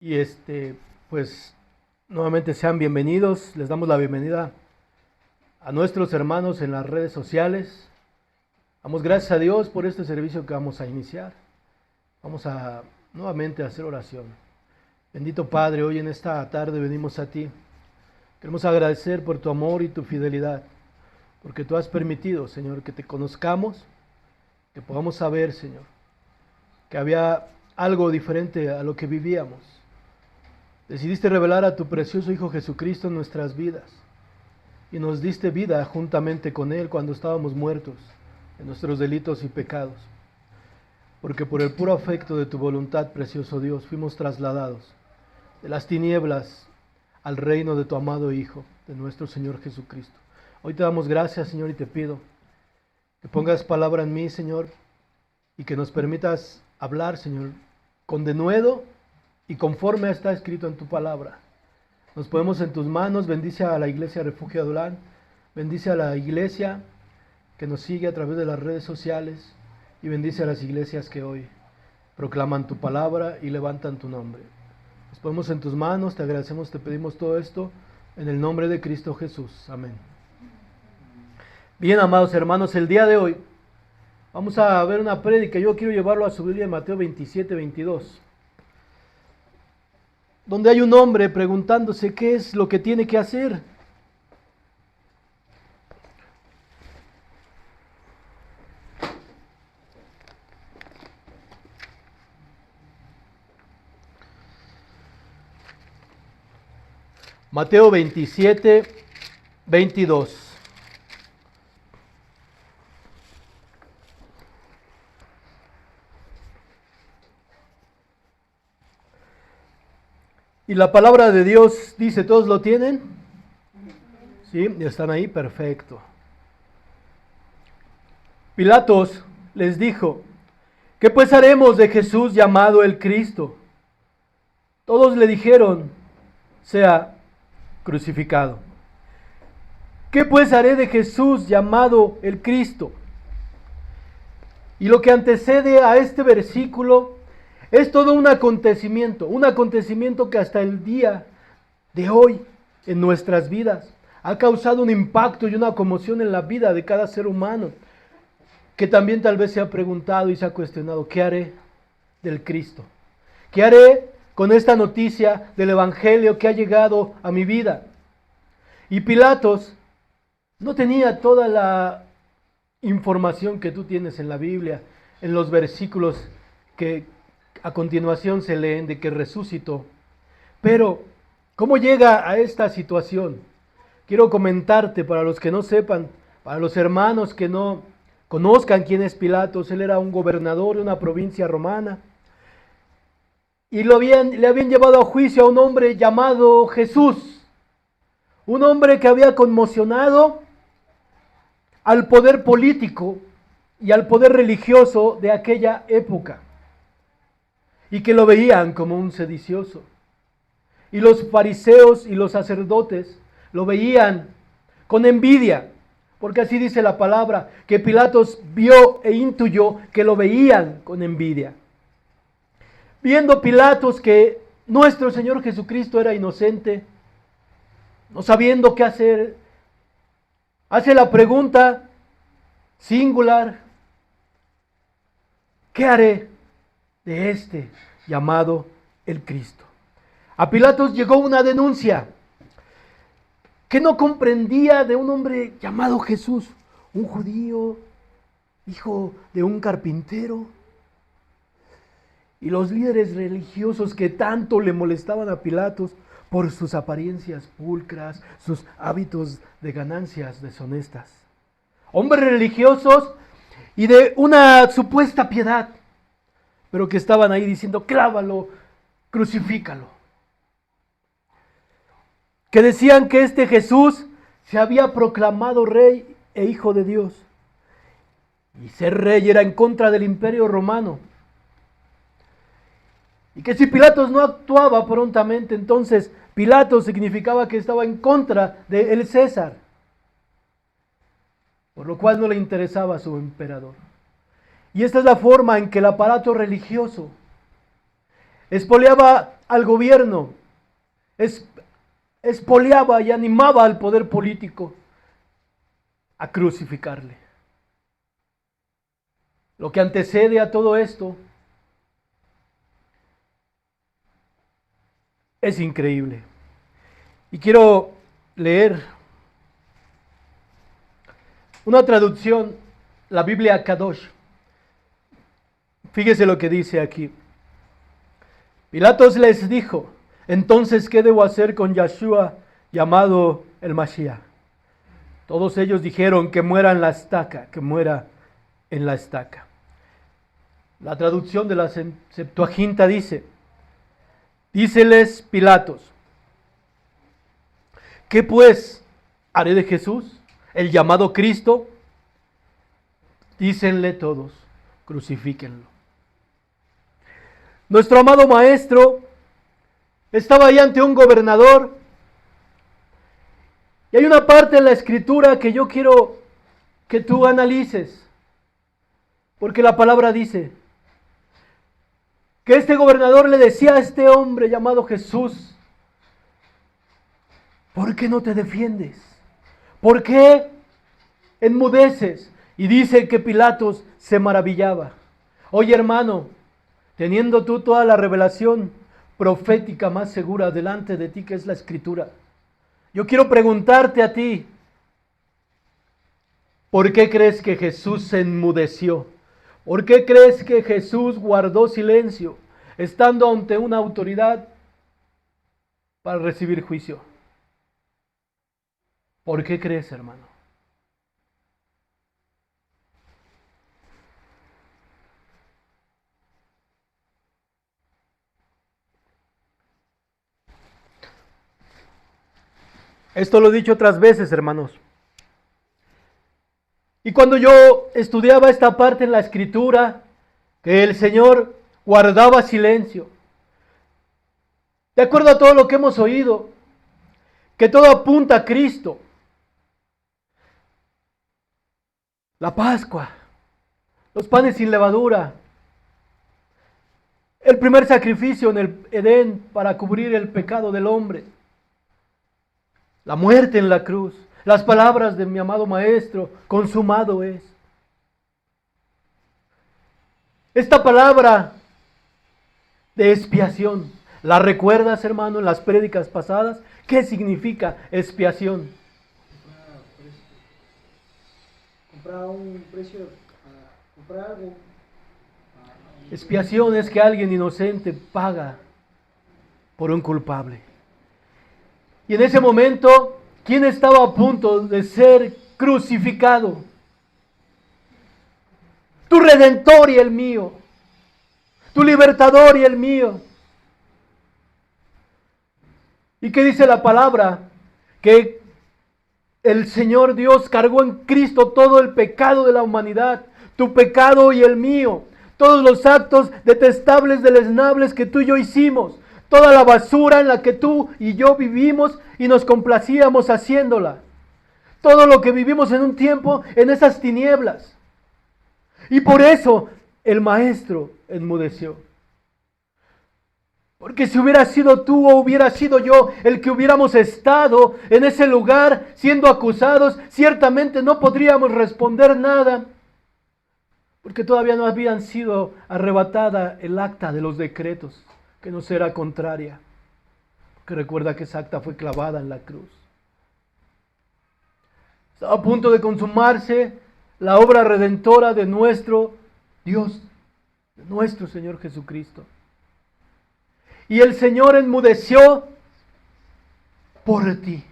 Y pues nuevamente sean bienvenidos, les damos la bienvenida a nuestros hermanos en las redes sociales. Damos gracias a Dios por este servicio que vamos a iniciar. Vamos a nuevamente hacer oración. Bendito Padre, hoy en esta tarde venimos a ti. Queremos agradecer por tu amor y tu fidelidad, porque tú has permitido, Señor, que te conozcamos, que podamos saber, Señor, que había algo diferente a lo que vivíamos. Decidiste revelar a tu precioso Hijo Jesucristo en nuestras vidas y nos diste vida juntamente con Él cuando estábamos muertos en nuestros delitos y pecados. Porque por el puro afecto de tu voluntad, precioso Dios, fuimos trasladados de las tinieblas al reino de tu amado Hijo, de nuestro Señor Jesucristo. Hoy te damos gracias, Señor, y te pido que pongas palabra en mí, Señor, y que nos permitas hablar, Señor, con denuedo y conforme está escrito en tu palabra. Nos ponemos en tus manos. Bendice a la iglesia Refugio Adulán, bendice a la iglesia que nos sigue a través de las redes sociales y bendice a las iglesias que hoy proclaman tu palabra y levantan tu nombre. Nos ponemos en tus manos, te agradecemos, te pedimos todo esto en el nombre de Cristo Jesús. Amén. Bien, amados hermanos, el día de hoy vamos a ver una prédica. Yo quiero llevarlo a su Biblia en Mateo 27-22. Donde hay un hombre preguntándose qué es lo que tiene que hacer. Mateo 27-22. Y la palabra de Dios dice, ¿todos lo tienen? ¿Sí? ¿Están ahí? Perfecto. Pilatos les dijo, ¿qué pues haremos de Jesús llamado el Cristo? Todos le dijeron, sea crucificado. ¿Qué pues haré de Jesús llamado el Cristo? Y lo que antecede a este versículo es todo un acontecimiento que hasta el día de hoy en nuestras vidas ha causado un impacto y una conmoción en la vida de cada ser humano, que también tal vez se ha preguntado y se ha cuestionado, ¿qué haré del Cristo? ¿Qué haré con esta noticia del Evangelio que ha llegado a mi vida? Y Pilatos no tenía toda la información que tú tienes en la Biblia, en los versículos que a continuación se leen de que resucitó. Pero, ¿cómo llega a esta situación? Quiero comentarte para los que no sepan, para los hermanos que no conozcan quién es Pilatos. Él era un gobernador de una provincia romana y le habían llevado a juicio a un hombre llamado Jesús, un hombre que había conmocionado al poder político y al poder religioso de aquella época, y que lo veían como un sedicioso. Y los fariseos y los sacerdotes lo veían con envidia, porque así dice la palabra, que Pilatos vio e intuyó que lo veían con envidia. Viendo Pilatos que nuestro Señor Jesucristo era inocente, no sabiendo qué hacer, hace la pregunta singular, ¿qué haré de este llamado el Cristo? A Pilatos llegó una denuncia que no comprendía de un hombre llamado Jesús, un judío, hijo de un carpintero. Y los líderes religiosos que tanto le molestaban a Pilatos por sus apariencias pulcras, sus hábitos de ganancias deshonestas. Hombres religiosos y de una supuesta piedad, pero que estaban ahí diciendo, clávalo, crucifícalo. Que decían que este Jesús se había proclamado rey e hijo de Dios. Y ser rey era en contra del imperio romano. Y que si Pilatos no actuaba prontamente, entonces Pilatos significaba que estaba en contra de el César. Por lo cual no le interesaba a su emperador. Y esta es la forma en que el aparato religioso expoliaba al gobierno, expoliaba y animaba al poder político a crucificarle. Lo que antecede a todo esto es increíble. Y quiero leer una traducción, la Biblia Kadosh. Fíjese lo que dice aquí. Pilatos les dijo, entonces, ¿qué debo hacer con Yeshua llamado el Mashiach? Todos ellos dijeron que muera en la estaca, que muera en la estaca. La traducción de la Septuaginta dice, díceles Pilatos, ¿qué pues haré de Jesús, el llamado Cristo? Dícenle todos, crucifíquenlo. Nuestro amado maestro estaba ahí ante un gobernador. Y hay una parte en la escritura que yo quiero que tú analices. Porque la palabra dice que este gobernador le decía a este hombre llamado Jesús, ¿por qué no te defiendes? ¿Por qué enmudeces? Y dice que Pilatos se maravillaba. Oye, hermano, teniendo tú toda la revelación profética más segura delante de ti, que es la escritura, yo quiero preguntarte a ti, ¿por qué crees que Jesús se enmudeció? ¿Por qué crees que Jesús guardó silencio, estando ante una autoridad para recibir juicio? ¿Por qué crees, hermano? Esto lo he dicho otras veces, hermanos. Y cuando yo estudiaba esta parte en la escritura, que el Señor guardaba silencio, de acuerdo a todo lo que hemos oído, que todo apunta a Cristo. La Pascua, los panes sin levadura, el primer sacrificio en el Edén para cubrir el pecado del hombre, la muerte en la cruz, las palabras de mi amado Maestro, consumado es. Esta palabra de expiación, ¿la recuerdas, hermano, en las prédicas pasadas? ¿Qué significa expiación? Comprar un precio, comprar algo. Expiación es que alguien inocente paga por un culpable. Y en ese momento, ¿quién estaba a punto de ser crucificado? Tu Redentor y el mío. Tu Libertador y el mío. ¿Y qué dice la palabra? Que el Señor Dios cargó en Cristo todo el pecado de la humanidad, tu pecado y el mío, todos los actos detestables, deleznables que tú y yo hicimos, toda la basura en la que tú y yo vivimos y nos complacíamos haciéndola, todo lo que vivimos en un tiempo en esas tinieblas. Y por eso el Maestro enmudeció. Porque si hubiera sido tú o hubiera sido yo el que hubiéramos estado en ese lugar siendo acusados, ciertamente no podríamos responder nada. Porque todavía no habían sido arrebatada el acta de los decretos, que nos era contraria. Porque recuerda que esa acta fue clavada en la cruz. Estaba a punto de consumarse la obra redentora de nuestro Dios, de nuestro Señor Jesucristo. Y el Señor enmudeció por ti.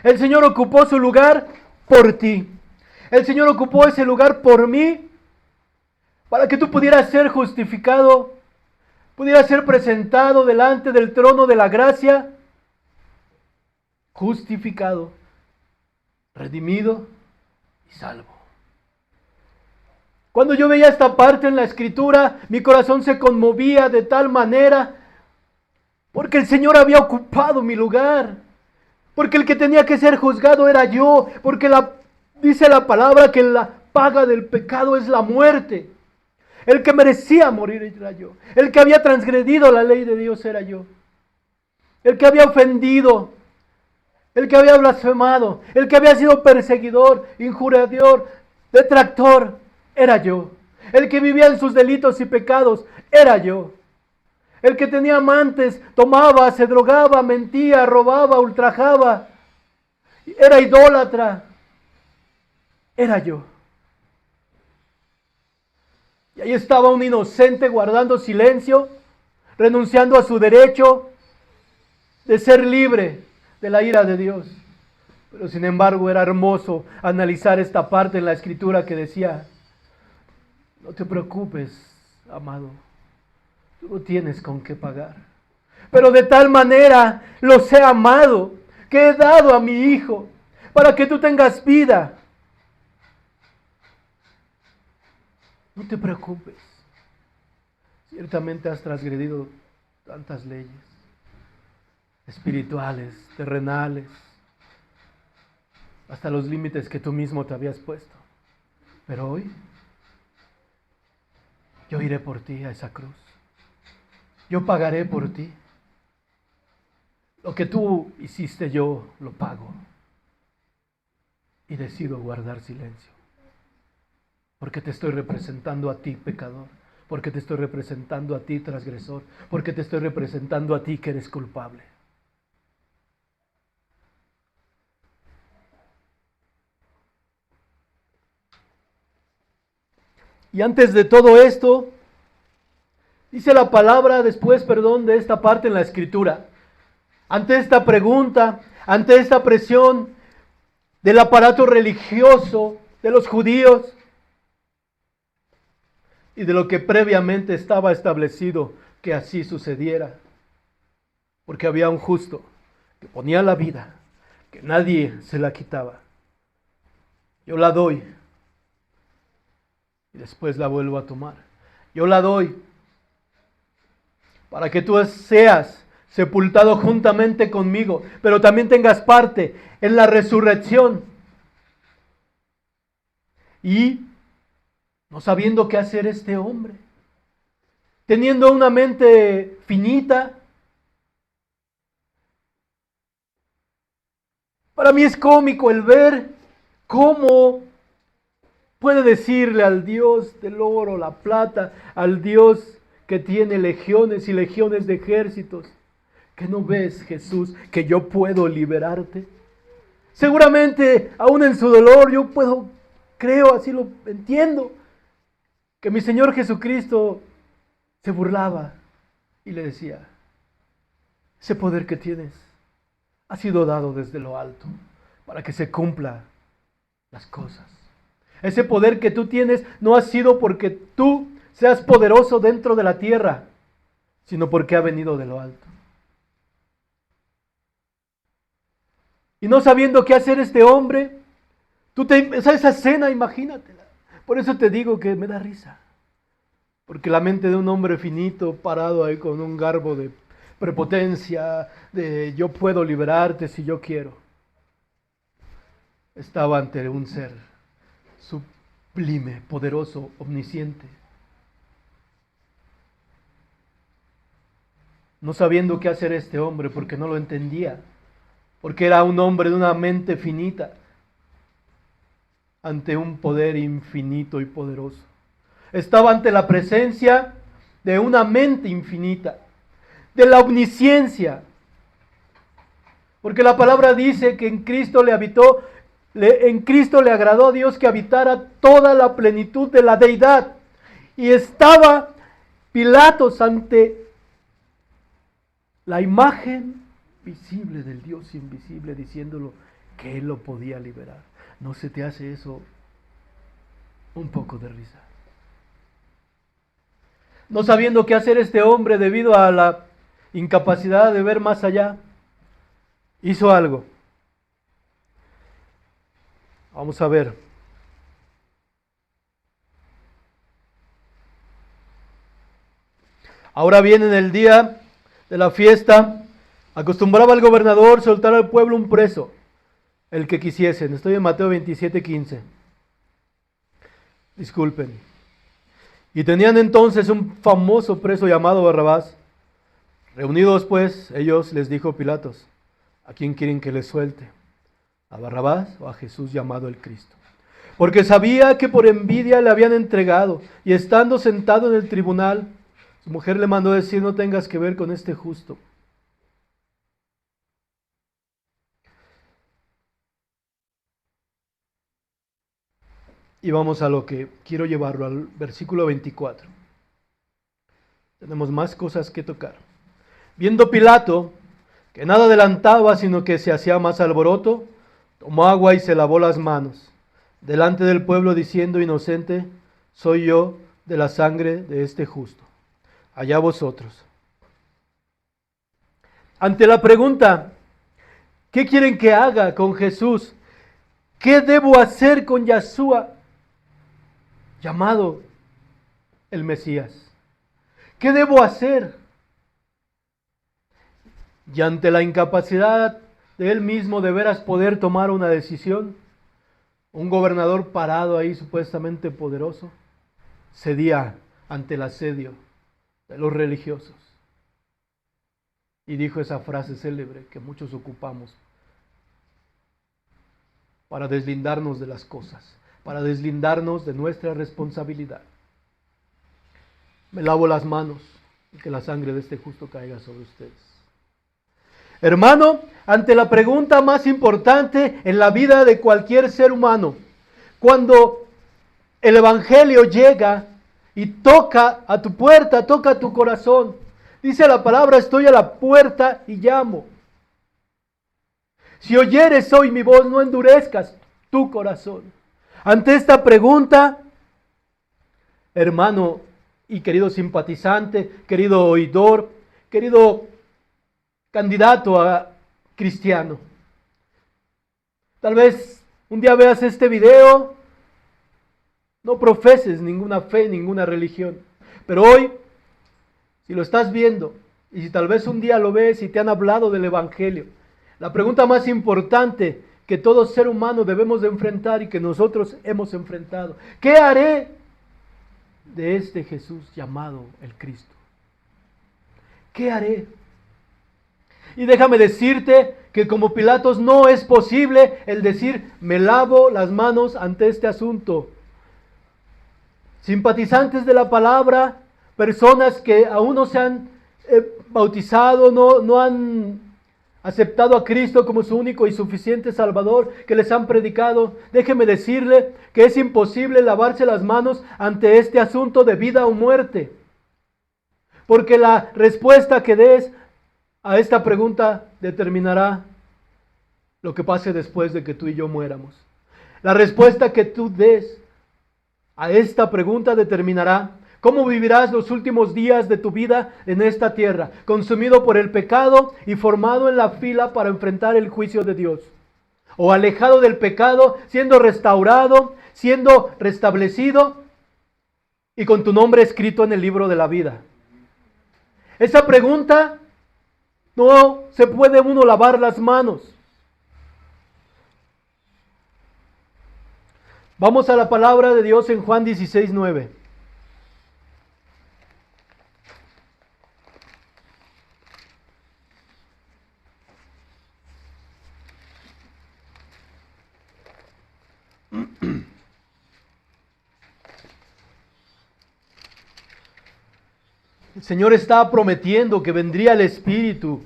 El Señor ocupó su lugar por ti. El Señor ocupó ese lugar por mí, para que tú pudieras ser justificado, pudieras ser presentado delante del trono de la gracia, justificado, redimido y salvo. Cuando yo veía esta parte en la Escritura, mi corazón se conmovía de tal manera, porque el Señor había ocupado mi lugar, porque el que tenía que ser juzgado era yo, porque dice la palabra que la paga del pecado es la muerte. El que merecía morir era yo. El que había transgredido la ley de Dios era yo. El que había ofendido, el que había blasfemado, el que había sido perseguidor, injuriador, detractor, era yo. El que vivía en sus delitos y pecados, era yo. El que tenía amantes, tomaba, se drogaba, mentía, robaba, ultrajaba, era idólatra, era yo. Y ahí estaba un inocente guardando silencio, renunciando a su derecho de ser libre de la ira de Dios. Pero sin embargo era hermoso analizar esta parte en la Escritura que decía: no te preocupes, amado, tú no tienes con qué pagar. Pero de tal manera los he amado, que he dado a mi Hijo, para que tú tengas vida. No te preocupes. Ciertamente has transgredido tantas leyes espirituales, terrenales, hasta los límites que tú mismo te habías puesto. Pero hoy yo iré por ti a esa cruz. Yo pagaré por ti. Lo que tú hiciste yo lo pago. Y decido guardar silencio. Porque te estoy representando a ti, pecador. Porque te estoy representando a ti, transgresor. Porque te estoy representando a ti, que eres culpable. Y antes de todo esto, dice la palabra después, de esta parte en la Escritura. Ante esta pregunta, ante esta presión del aparato religioso de los judíos y de lo que previamente estaba establecido que así sucediera. Porque había un justo que ponía la vida, que nadie se la quitaba. Yo la doy y después la vuelvo a tomar. Yo la doy para que tú seas sepultado juntamente conmigo, pero también tengas parte en la resurrección. Y no sabiendo qué hacer este hombre, teniendo una mente finita, para mí es cómico el ver cómo puede decirle al Dios del oro, la plata, al Dios que tiene legiones y legiones de ejércitos: ¿que no ves, Jesús, que yo puedo liberarte? Seguramente, aún en su dolor, yo creo, así lo entiendo, que mi Señor Jesucristo se burlaba y le decía: ese poder que tienes ha sido dado desde lo alto para que se cumplan las cosas. Ese poder que tú tienes no ha sido porque tú seas poderoso dentro de la tierra, sino porque ha venido de lo alto. Y no sabiendo qué hacer este hombre, esa escena, imagínatela. Por eso te digo que me da risa. Porque la mente de un hombre finito, parado ahí con un garbo de prepotencia, de yo puedo liberarte si yo quiero, estaba ante un ser sublime, poderoso, omnisciente. No sabiendo qué hacer este hombre, porque no lo entendía, porque era un hombre de una mente finita, ante un poder infinito y poderoso. Estaba ante la presencia de una mente infinita, de la omnisciencia. Porque la palabra dice que en Cristo en Cristo le agradó a Dios que habitara toda la plenitud de la deidad. Y estaba Pilatos ante la imagen visible del Dios invisible, diciéndolo que él lo podía liberar. ¿No se te hace eso un poco de risa? No sabiendo qué hacer este hombre debido a la incapacidad de ver más allá, hizo algo. Vamos a ver. Ahora bien, en el día de la fiesta, acostumbraba el gobernador soltar al pueblo un preso, el que quisiesen. Estoy en Mateo 27:15. Disculpen. Y tenían entonces un famoso preso llamado Barrabás. Reunidos pues, ellos les dijo Pilatos: ¿a quién quieren que les suelte? ¿A Barrabás o a Jesús llamado el Cristo? Porque sabía que por envidia le habían entregado, y estando sentado en el tribunal, su mujer le mandó decir: no tengas que ver con este justo. Y vamos a lo que quiero llevarlo, al versículo 24. Tenemos más cosas que tocar. Viendo Pilato que nada adelantaba, sino que se hacía más alboroto, tomó agua y se lavó las manos delante del pueblo, diciendo: inocente soy yo de la sangre de este justo. Allá vosotros. Ante la pregunta: ¿qué quieren que haga con Jesús? ¿Qué debo hacer con Yeshua, llamado el Mesías? ¿Qué debo hacer? Y ante la incapacidad de él mismo de veras poder tomar una decisión, un gobernador parado ahí supuestamente poderoso, cedía ante el asedio de los religiosos. Y dijo esa frase célebre que muchos ocupamos para deslindarnos de las cosas, para deslindarnos de nuestra responsabilidad. Me lavo las manos y que la sangre de este justo caiga sobre ustedes. Hermano, ante la pregunta más importante en la vida de cualquier ser humano, cuando el Evangelio llega y toca a tu puerta, toca a tu corazón, dice la palabra: estoy a la puerta y llamo. Si oyeres hoy mi voz, no endurezcas tu corazón. Ante esta pregunta, hermano y querido simpatizante, querido oidor, querido candidato a cristiano, tal vez un día veas este video, no profeses ninguna fe, ninguna religión, pero hoy, si lo estás viendo, y si tal vez un día lo ves y te han hablado del Evangelio, la pregunta más importante que todo ser humano debemos de enfrentar y que nosotros hemos enfrentado: ¿qué haré de este Jesús llamado el Cristo? ¿Qué haré? Y déjame decirte que como Pilatos no es posible el decir: me lavo las manos ante este asunto. Simpatizantes de la palabra, personas que aún no se han bautizado, no han aceptado a Cristo como su único y suficiente Salvador, que les han predicado, déjeme decirle que es imposible lavarse las manos ante este asunto de vida o muerte. Porque la respuesta que des a esta pregunta determinará lo que pase después de que tú y yo muéramos. La respuesta que tú des a esta pregunta determinará cómo vivirás los últimos días de tu vida en esta tierra, consumido por el pecado y formado en la fila para enfrentar el juicio de Dios. O alejado del pecado, siendo restaurado, siendo restablecido y con tu nombre escrito en el libro de la vida. Esa pregunta no se puede uno lavar las manos. Vamos a la palabra de Dios en Juan 16:9. El Señor está prometiendo que vendría el Espíritu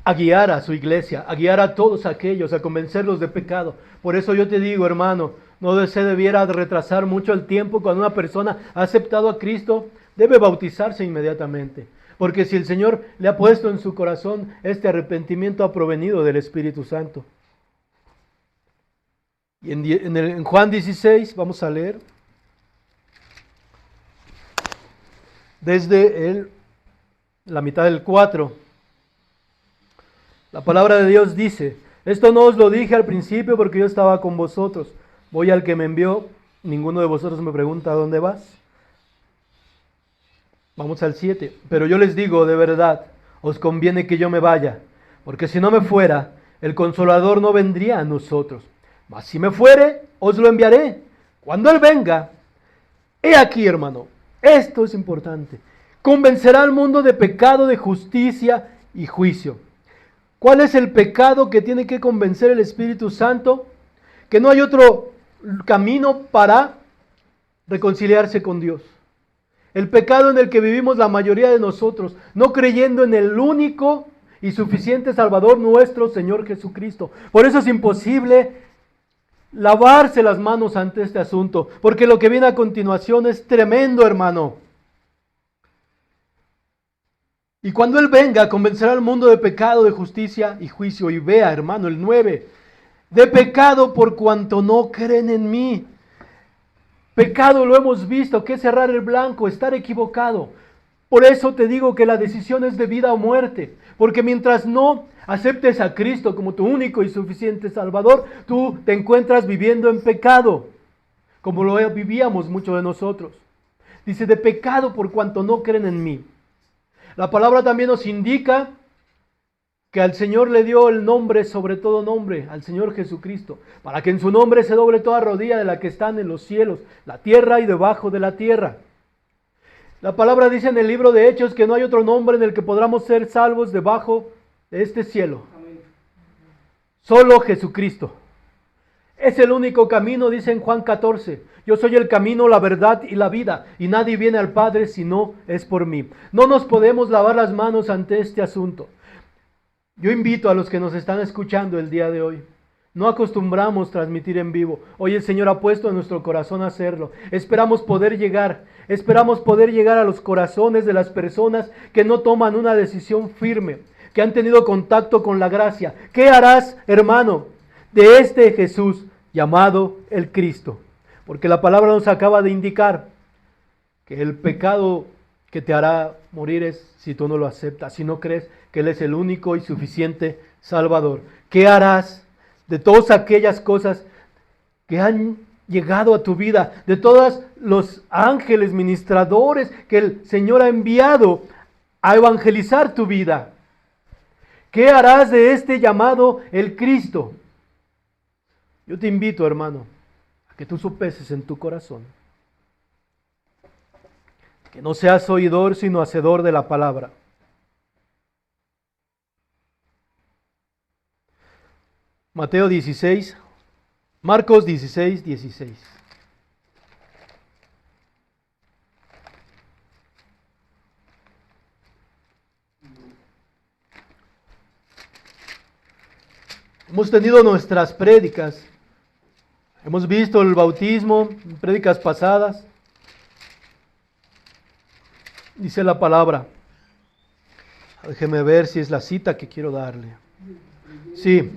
a guiar a su iglesia, a guiar a todos aquellos, a convencerlos de pecado. Por eso yo te digo, hermano, no se debiera retrasar mucho el tiempo. Cuando una persona ha aceptado a Cristo, debe bautizarse inmediatamente. Porque si el Señor le ha puesto en su corazón, este arrepentimiento ha provenido del Espíritu Santo. Y en Juan 16 vamos a leer desde la mitad del 4. La palabra de Dios dice: esto no os lo dije al principio porque yo estaba con vosotros. Voy al que me envió, ninguno de vosotros me pregunta: ¿a dónde vas? Vamos al 7. Pero yo les digo, de verdad, os conviene que yo me vaya, porque si no me fuera, el Consolador no vendría a nosotros. Mas si me fuere, os lo enviaré. Cuando Él venga, he aquí, hermano, Esto es importante. Convencerá al mundo de pecado, de justicia y juicio. ¿Cuál es el pecado que tiene que convencer el Espíritu Santo? Que no hay otro camino para reconciliarse con Dios. El pecado en el que vivimos la mayoría de nosotros, no creyendo en el único y suficiente Salvador, nuestro Señor Jesucristo. Por eso es imposible lavarse las manos ante este asunto, porque lo que viene a continuación es tremendo, hermano. Y cuando Él venga, convencerá al mundo de pecado, de justicia y juicio. Y vea, hermano, el 9, de pecado por cuanto no creen en mí. Pecado lo hemos visto, que es cerrar el blanco, estar equivocado. Por eso te digo que la decisión es de vida o muerte. Porque mientras no aceptes a Cristo como tu único y suficiente Salvador, tú te encuentras viviendo en pecado, como lo vivíamos muchos de nosotros. Dice, de pecado por cuanto no creen en mí. La palabra también nos indica que al Señor le dio el nombre sobre todo nombre, al Señor Jesucristo, para que en su nombre se doble toda rodilla de la que están en los cielos, la tierra y debajo de la tierra. La palabra dice en el libro de Hechos que no hay otro nombre en el que podamos ser salvos debajo de este cielo. Amén. Solo Jesucristo. Es el único camino, dice en Juan 14. Yo soy el camino, la verdad y la vida, y nadie viene al Padre si no es por mí. No nos podemos lavar las manos ante este asunto. Yo invito a los que nos están escuchando el día de hoy. No acostumbramos transmitir en vivo. Hoy el Señor ha puesto en nuestro corazón hacerlo. Esperamos poder llegar a los corazones de las personas que no toman una decisión firme, que han tenido contacto con la gracia. ¿Qué harás, hermano, de este Jesús llamado el Cristo? Porque la palabra nos acaba de indicar que el pecado que te hará morir es si tú no lo aceptas, si no crees que Él es el único y suficiente Salvador. ¿Qué harás de todas aquellas cosas que han llegado a tu vida, de todos los ángeles ministradores que el Señor ha enviado a evangelizar tu vida? ¿Qué harás de este llamado el Cristo? Yo te invito, hermano, a que tú sopeses en tu corazón, que no seas oidor sino hacedor de la palabra. Mateo 16, Marcos 16, 16. Hemos tenido nuestras prédicas, hemos visto el bautismo, prédicas pasadas. Dice la palabra, déjeme ver si es la cita que quiero darle. Sí.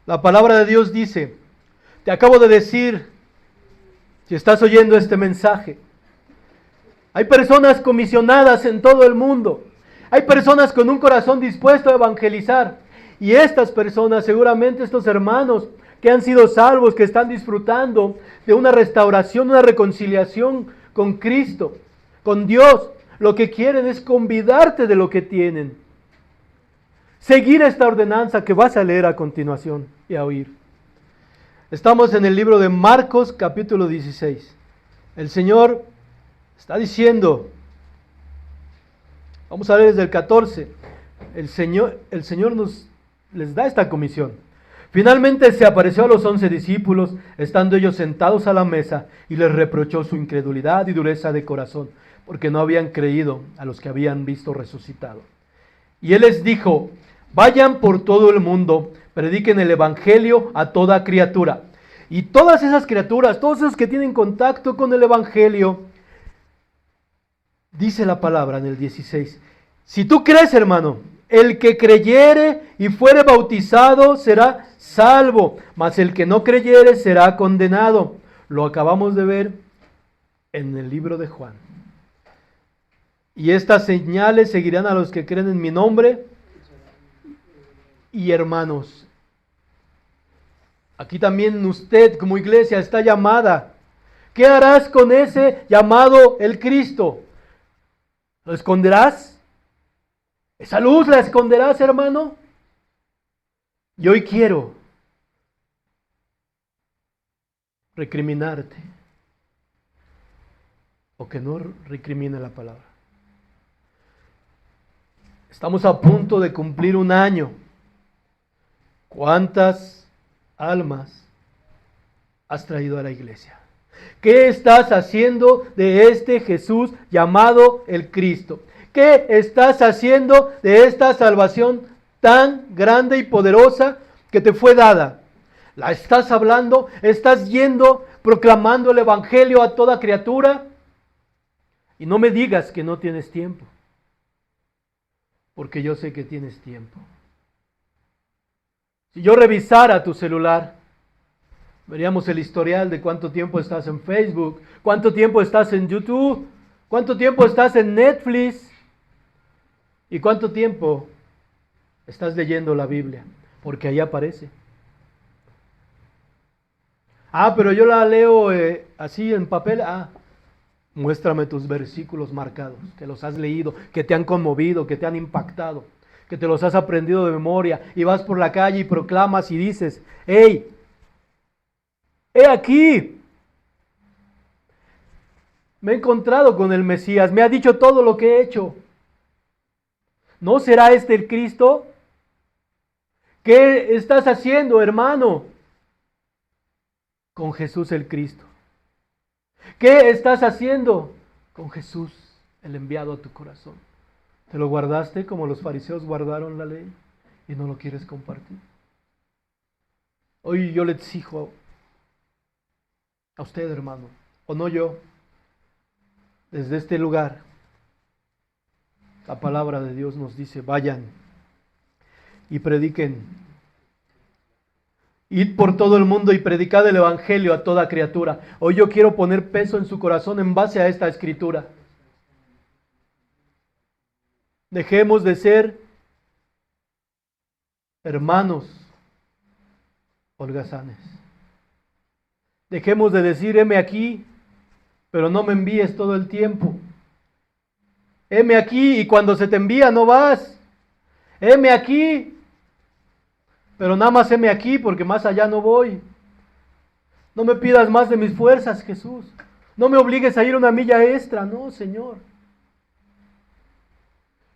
La palabra de Dios dice, te acabo de decir, si estás oyendo este mensaje, hay personas comisionadas en todo el mundo, hay personas con un corazón dispuesto a evangelizar, y estas personas, seguramente estos hermanos que han sido salvos, que están disfrutando de una restauración, una reconciliación con Cristo, con Dios, lo que quieren es convidarte de lo que tienen. Seguir esta ordenanza que vas a leer a continuación y a oír. Estamos en el libro de Marcos capítulo 16. El Señor está diciendo, vamos a leer desde el 14, el Señor les da esta comisión. Finalmente se apareció a los 11 discípulos, estando ellos sentados a la mesa, y les reprochó su incredulidad y dureza de corazón, porque no habían creído a los que habían visto resucitado. Y Él les dijo, vayan por todo el mundo, prediquen el Evangelio a toda criatura. Y todas esas criaturas, todos esos que tienen contacto con el Evangelio, dice la palabra en el 16, si tú crees, hermano, el que creyere y fuere bautizado será salvo, mas el que no creyere será condenado. Lo acabamos de ver en el libro de Juan. Y estas señales seguirán a los que creen en mi nombre. Y hermanos, aquí también usted como iglesia está llamada. ¿Qué harás con ese llamado el Cristo? ¿Lo esconderás? ¿Esa luz la esconderás, hermano? Y hoy quiero recriminarte. o que no recrimine la palabra. Estamos a punto de cumplir un año. ¿Cuántas almas has traído a la iglesia? ¿Qué estás haciendo de este Jesús llamado el Cristo? ¿Qué estás haciendo de esta salvación tan grande y poderosa que te fue dada? ¿La estás hablando? ¿Estás yendo proclamando el Evangelio a toda criatura? Y no me digas que no tienes tiempo, porque yo sé que tienes tiempo. Si yo revisara tu celular, veríamos el historial de cuánto tiempo estás en Facebook, cuánto tiempo estás en YouTube, cuánto tiempo estás en Netflix y cuánto tiempo estás leyendo la Biblia, porque ahí aparece. Pero yo la leo así en papel. Muéstrame tus versículos marcados, que los has leído, que te han conmovido, que te han impactado, que te los has aprendido de memoria y vas por la calle y proclamas y dices: ¡hey! ¡He aquí! Me he encontrado con el Mesías, me ha dicho todo lo que he hecho. ¿No será este el Cristo? ¿Qué estás haciendo, hermano, con Jesús el Cristo? ¿Qué estás haciendo con Jesús, el enviado a tu corazón? ¿Te lo guardaste como los fariseos guardaron la ley y no lo quieres compartir? Hoy yo le exijo a usted, hermano, o no yo, desde este lugar, la palabra de Dios nos dice: vayan y prediquen. Id por todo el mundo y predicad el Evangelio a toda criatura. Hoy yo quiero poner peso en su corazón en base a esta escritura. Dejemos de ser hermanos holgazanes. Dejemos de decir: heme aquí, pero no me envíes todo el tiempo. Heme aquí, y cuando se te envía no vas. Heme aquí, pero nada más heme aquí, porque más allá no voy. No me pidas más de mis fuerzas, Jesús. No me obligues a ir una milla extra. No, Señor.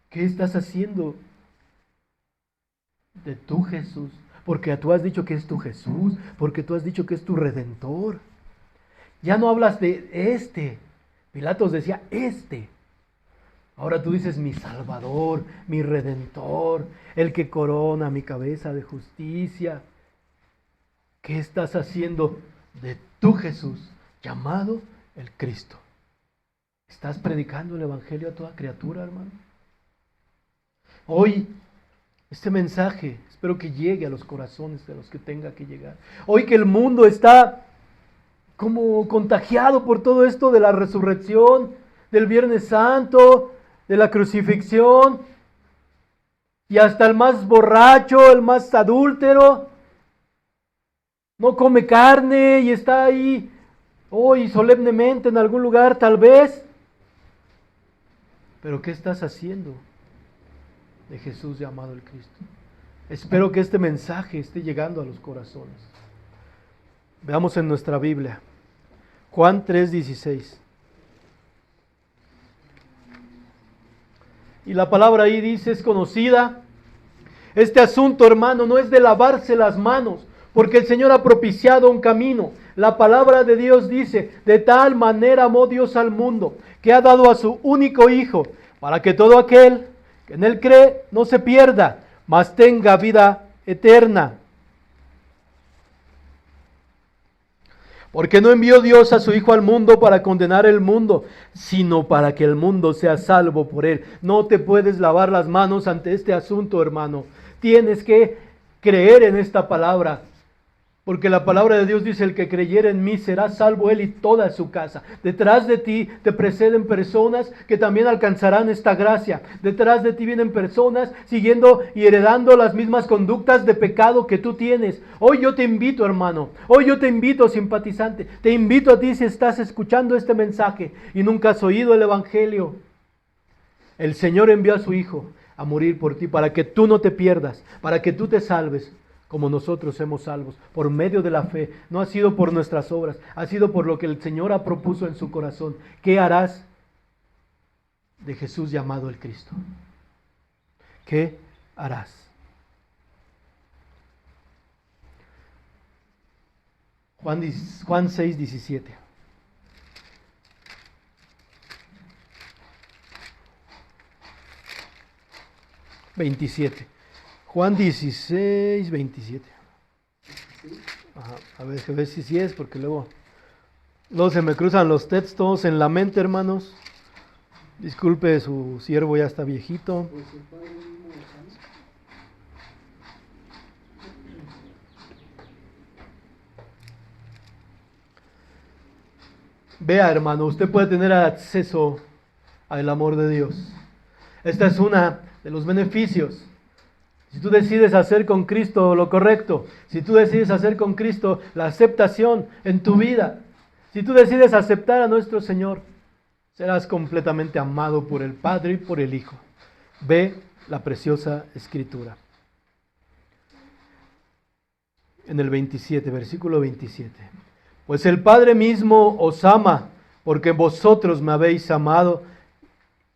¿Qué estás haciendo de tu Jesús? Porque tú has dicho que es tu Jesús, porque tú has dicho que es tu Redentor. Ya no hablas de este. Pilatos decía este. Ahora tú dices: mi Salvador, mi Redentor, el que corona mi cabeza de justicia. ¿Qué estás haciendo de tu Jesús, llamado el Cristo? ¿Estás predicando el Evangelio a toda criatura, hermano? Hoy, este mensaje, espero que llegue a los corazones de los que tenga que llegar. Hoy que el mundo está como contagiado por todo esto de la resurrección, del Viernes Santo, de la crucifixión, y hasta el más borracho, el más adúltero, no come carne y está ahí hoy solemnemente en algún lugar tal vez. Pero ¿qué estás haciendo de Jesús llamado el Cristo? Espero que este mensaje esté llegando a los corazones. Veamos en nuestra Biblia, Juan 3:16. Y la palabra ahí dice, es conocida. Este asunto, hermano, no es de lavarse las manos, porque el Señor ha propiciado un camino. La palabra de Dios dice: de tal manera amó Dios al mundo, que ha dado a su único Hijo, para que todo aquel que en Él cree no se pierda, mas tenga vida eterna. Porque no envió Dios a su Hijo al mundo para condenar el mundo, sino para que el mundo sea salvo por Él. No te puedes lavar las manos ante este asunto, hermano. Tienes que creer en esta palabra. Porque la palabra de Dios dice: el que creyere en mí será salvo él y toda su casa. Detrás de ti te preceden personas que también alcanzarán esta gracia. Detrás de ti vienen personas siguiendo y heredando las mismas conductas de pecado que tú tienes. Hoy yo te invito, hermano. Hoy yo te invito, simpatizante. Te invito a ti, si estás escuchando este mensaje y nunca has oído el Evangelio. El Señor envió a su Hijo a morir por ti para que tú no te pierdas, para que tú te salves. como nosotros hemos salvos, por medio de la fe. No ha sido por nuestras obras, ha sido por lo que el Señor ha propuesto en su corazón. ¿Qué harás de Jesús llamado el Cristo? ¿Qué harás? Juan 6, 17. Juan 16, 27. Ajá, a ver si es, porque luego se me cruzan los textos en la mente, hermanos. Disculpe, su siervo ya está viejito. Pues el Padre mismo lo sabe. Vea, hermano, usted puede tener acceso al amor de Dios. Esta es una de los beneficios. Si tú decides hacer con Cristo lo correcto, si tú decides hacer con Cristo la aceptación en tu vida, si tú decides aceptar a nuestro Señor, serás completamente amado por el Padre y por el Hijo. Ve la preciosa Escritura. En el 27, versículo 27. Pues el Padre mismo os ama, porque vosotros me habéis amado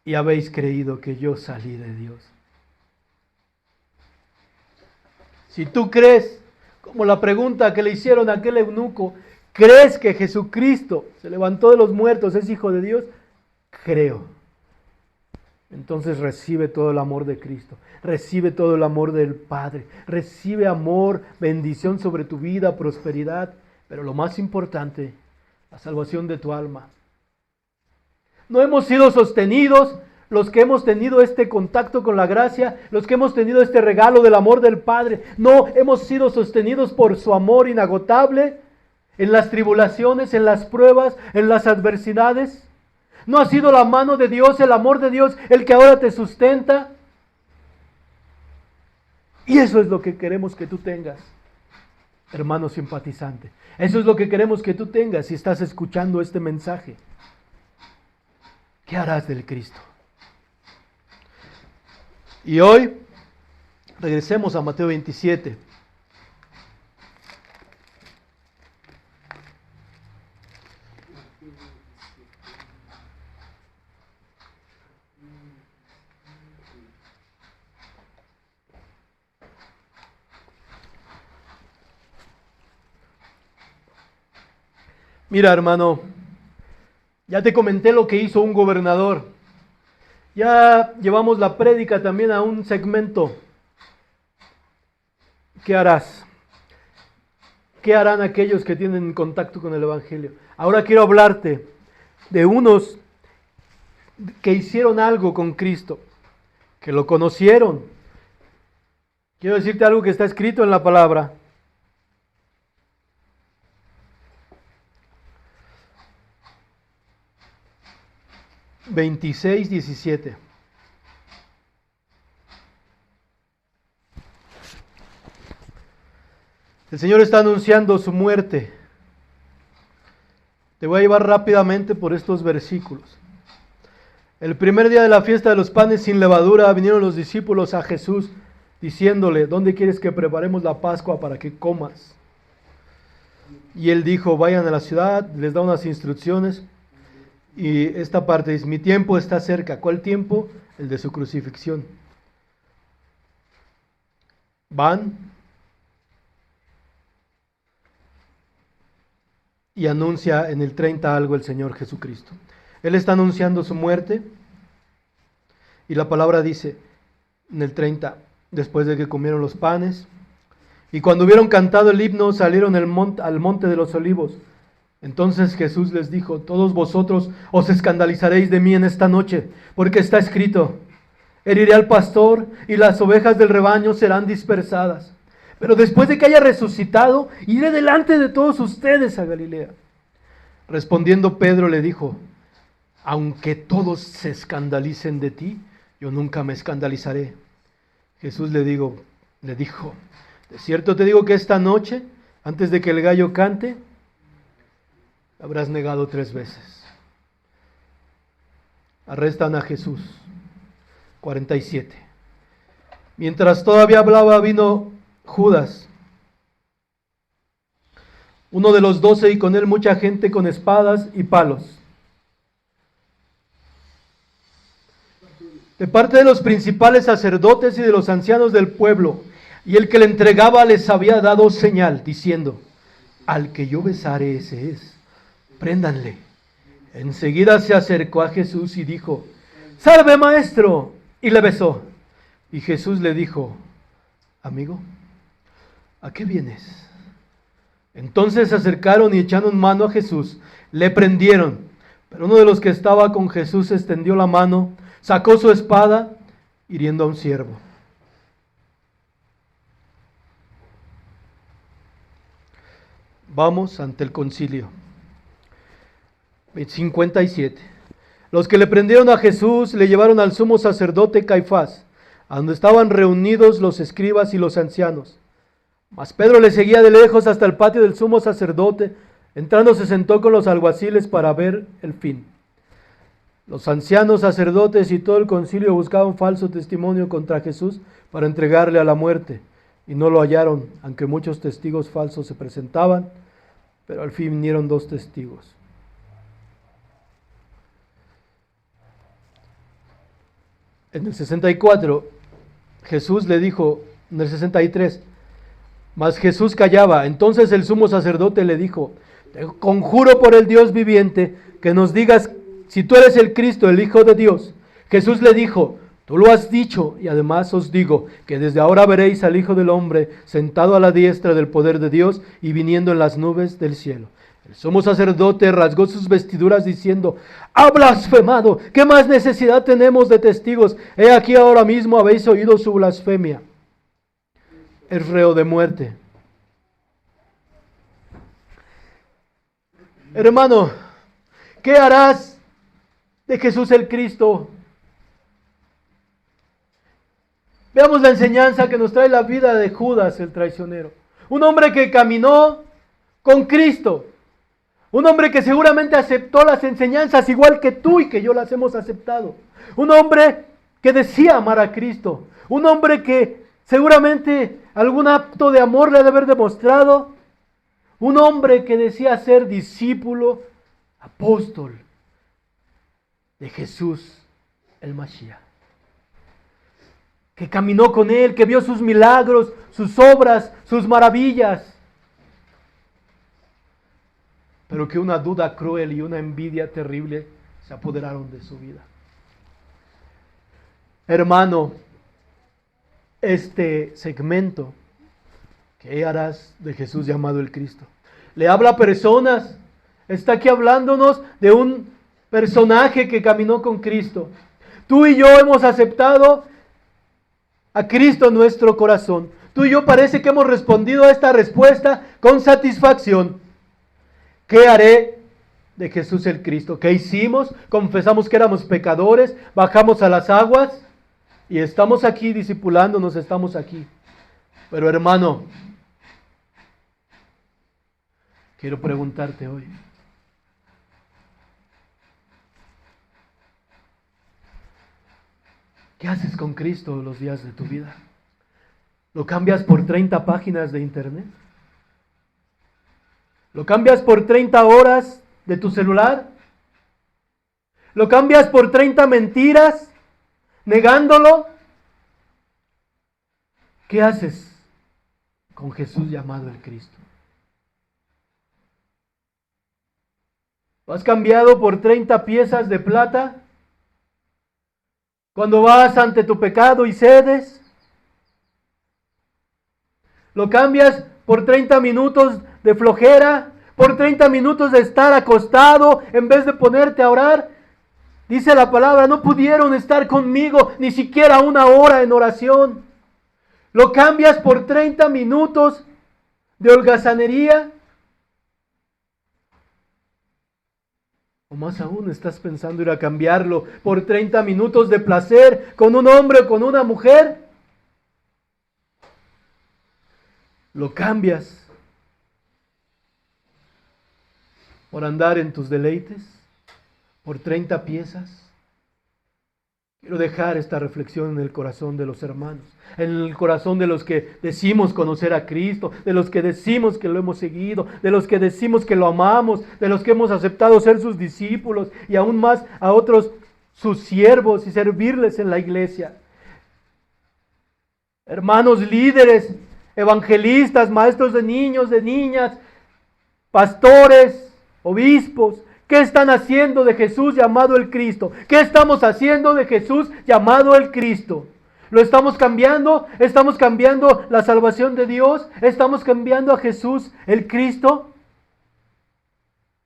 y habéis creído que yo salí de Dios. Si tú crees, como la pregunta que le hicieron a aquel eunuco, ¿crees que Jesucristo se levantó de los muertos, es Hijo de Dios? Creo. Entonces recibe todo el amor de Cristo, recibe todo el amor del Padre, recibe amor, bendición sobre tu vida, prosperidad, pero lo más importante, la salvación de tu alma. No hemos sido sostenidos, los que hemos tenido este contacto con la gracia, los que hemos tenido este regalo del amor del Padre, no hemos sido sostenidos por su amor inagotable en las tribulaciones, en las pruebas, en las adversidades. No ha sido la mano de Dios, el amor de Dios, el que ahora te sustenta. Y eso es lo que queremos que tú tengas, hermano simpatizante. Eso es lo que queremos que tú tengas si estás escuchando este mensaje. ¿Qué harás del Cristo? Y hoy regresemos a Mateo 27. Mira, hermano, ya te comenté lo que hizo un gobernador. Ya llevamos la prédica también a un segmento. ¿Qué harás? ¿Qué harán aquellos que tienen contacto con el Evangelio? Ahora quiero hablarte de unos que hicieron algo con Cristo, que lo conocieron. Quiero decirte algo que está escrito en la palabra. Mateo 26, 17. El Señor está anunciando su muerte. Te voy a llevar rápidamente por estos versículos. El primer día de la fiesta de los panes sin levadura vinieron los discípulos a Jesús diciéndole: ¿dónde quieres que preparemos la Pascua para que comas? Y él dijo: vayan a la ciudad, les da unas instrucciones. Y esta parte dice: mi tiempo está cerca. ¿Cuál tiempo? El de su crucifixión. Van y anuncia en el 30 algo el Señor Jesucristo. Él está anunciando su muerte y la palabra dice en el 30, después de que comieron los panes, y cuando hubieron cantado el himno salieron al monte de los olivos. Entonces Jesús les dijo: todos vosotros os escandalizaréis de mí en esta noche, porque está escrito: heriré al pastor y las ovejas del rebaño serán dispersadas. Pero después de que haya resucitado, iré delante de todos ustedes a Galilea. Respondiendo Pedro le dijo: aunque todos se escandalicen de ti, yo nunca me escandalizaré. Jesús le dijo: de cierto te digo que esta noche, antes de que el gallo cante, habrás negado 3 veces. Arrestan a Jesús. 47. Mientras todavía hablaba, vino Judas, uno de los 12, y con él mucha gente con espadas y palos. De parte de los principales sacerdotes y de los ancianos del pueblo, y el que le entregaba les había dado señal, diciendo: al que yo besare, ese es, préndanle. Enseguida se acercó a Jesús y dijo: salve, maestro, y le besó. Y Jesús le dijo: amigo, ¿a qué vienes? Entonces se acercaron y echaron mano a Jesús, le prendieron. Pero uno de los que estaba con Jesús extendió la mano, sacó su espada, hiriendo a un siervo. Vamos ante el concilio. 57. Los que le prendieron a Jesús le llevaron al sumo sacerdote Caifás, a donde estaban reunidos los escribas y los ancianos. Mas Pedro le seguía de lejos hasta el patio del sumo sacerdote. Entrando se sentó con los alguaciles para ver el fin. Los ancianos sacerdotes y todo el concilio buscaban falso testimonio contra Jesús para entregarle a la muerte, y no lo hallaron, aunque muchos testigos falsos se presentaban, pero al fin vinieron 2 testigos. En el 64, Jesús le dijo, en el 63, mas Jesús callaba. Entonces el sumo sacerdote le dijo: te conjuro por el Dios viviente que nos digas si tú eres el Cristo, el Hijo de Dios. Jesús le dijo: tú lo has dicho, y además os digo que desde ahora veréis al Hijo del Hombre sentado a la diestra del poder de Dios y viniendo en las nubes del cielo. El sumo sacerdote rasgó sus vestiduras diciendo: ¡ha blasfemado! ¿Qué más necesidad tenemos de testigos? He aquí ahora mismo habéis oído su blasfemia. Es reo de muerte. Hermano, ¿qué harás de Jesús el Cristo? Veamos la enseñanza que nos trae la vida de Judas el traicionero. Un hombre que caminó con Cristo. Un hombre que seguramente aceptó las enseñanzas igual que tú y que yo las hemos aceptado. Un hombre que decía amar a Cristo. Un hombre que seguramente algún acto de amor le ha de haber demostrado. Un hombre que decía ser discípulo, apóstol de Jesús el Mashiach. Que caminó con él, que vio sus milagros, sus obras, sus maravillas. Pero que una duda cruel y una envidia terrible se apoderaron de su vida. Hermano, este segmento, ¿qué harás de Jesús llamado el Cristo? Le habla a personas, está aquí hablándonos de un personaje que caminó con Cristo. Tú y yo hemos aceptado a Cristo en nuestro corazón. Tú y yo parece que hemos respondido a esta respuesta con satisfacción. ¿Qué haré de Jesús el Cristo? ¿Qué hicimos? Confesamos que éramos pecadores, bajamos a las aguas y estamos aquí discipulándonos, estamos aquí. Pero hermano, quiero preguntarte hoy, ¿qué haces con Cristo los días de tu vida? ¿Lo cambias por 30 páginas de internet? ¿Lo cambias por 30 horas de tu celular? ¿Lo cambias por 30 mentiras, negándolo? ¿Qué haces con Jesús llamado el Cristo? ¿Lo has cambiado por 30 piezas de plata? Cuando vas ante tu pecado y cedes, ¿lo cambias por 30 minutos de flojera? ¿Por 30 minutos de estar acostado en vez de ponerte a orar? Dice la palabra, no pudieron estar conmigo ni siquiera una hora en oración. ¿Lo cambias por 30 minutos de holgazanería? O más aún, estás pensando ir a cambiarlo por 30 minutos de placer con un hombre o con una mujer. Lo cambias por andar en tus deleites, por 30 piezas Quiero dejar esta reflexión en el corazón de los hermanos, en el corazón de los que decimos conocer a Cristo, de los que decimos que lo hemos seguido, de los que decimos que lo amamos, de los que hemos aceptado ser sus discípulos y aún más a otros sus siervos y servirles en la iglesia. Hermanos líderes, evangelistas, maestros de niños, de niñas, pastores, obispos, ¿qué están haciendo de Jesús llamado el Cristo? ¿Qué estamos haciendo de Jesús llamado el Cristo? ¿Lo estamos cambiando? ¿Estamos cambiando la salvación de Dios? ¿Estamos cambiando a Jesús el Cristo?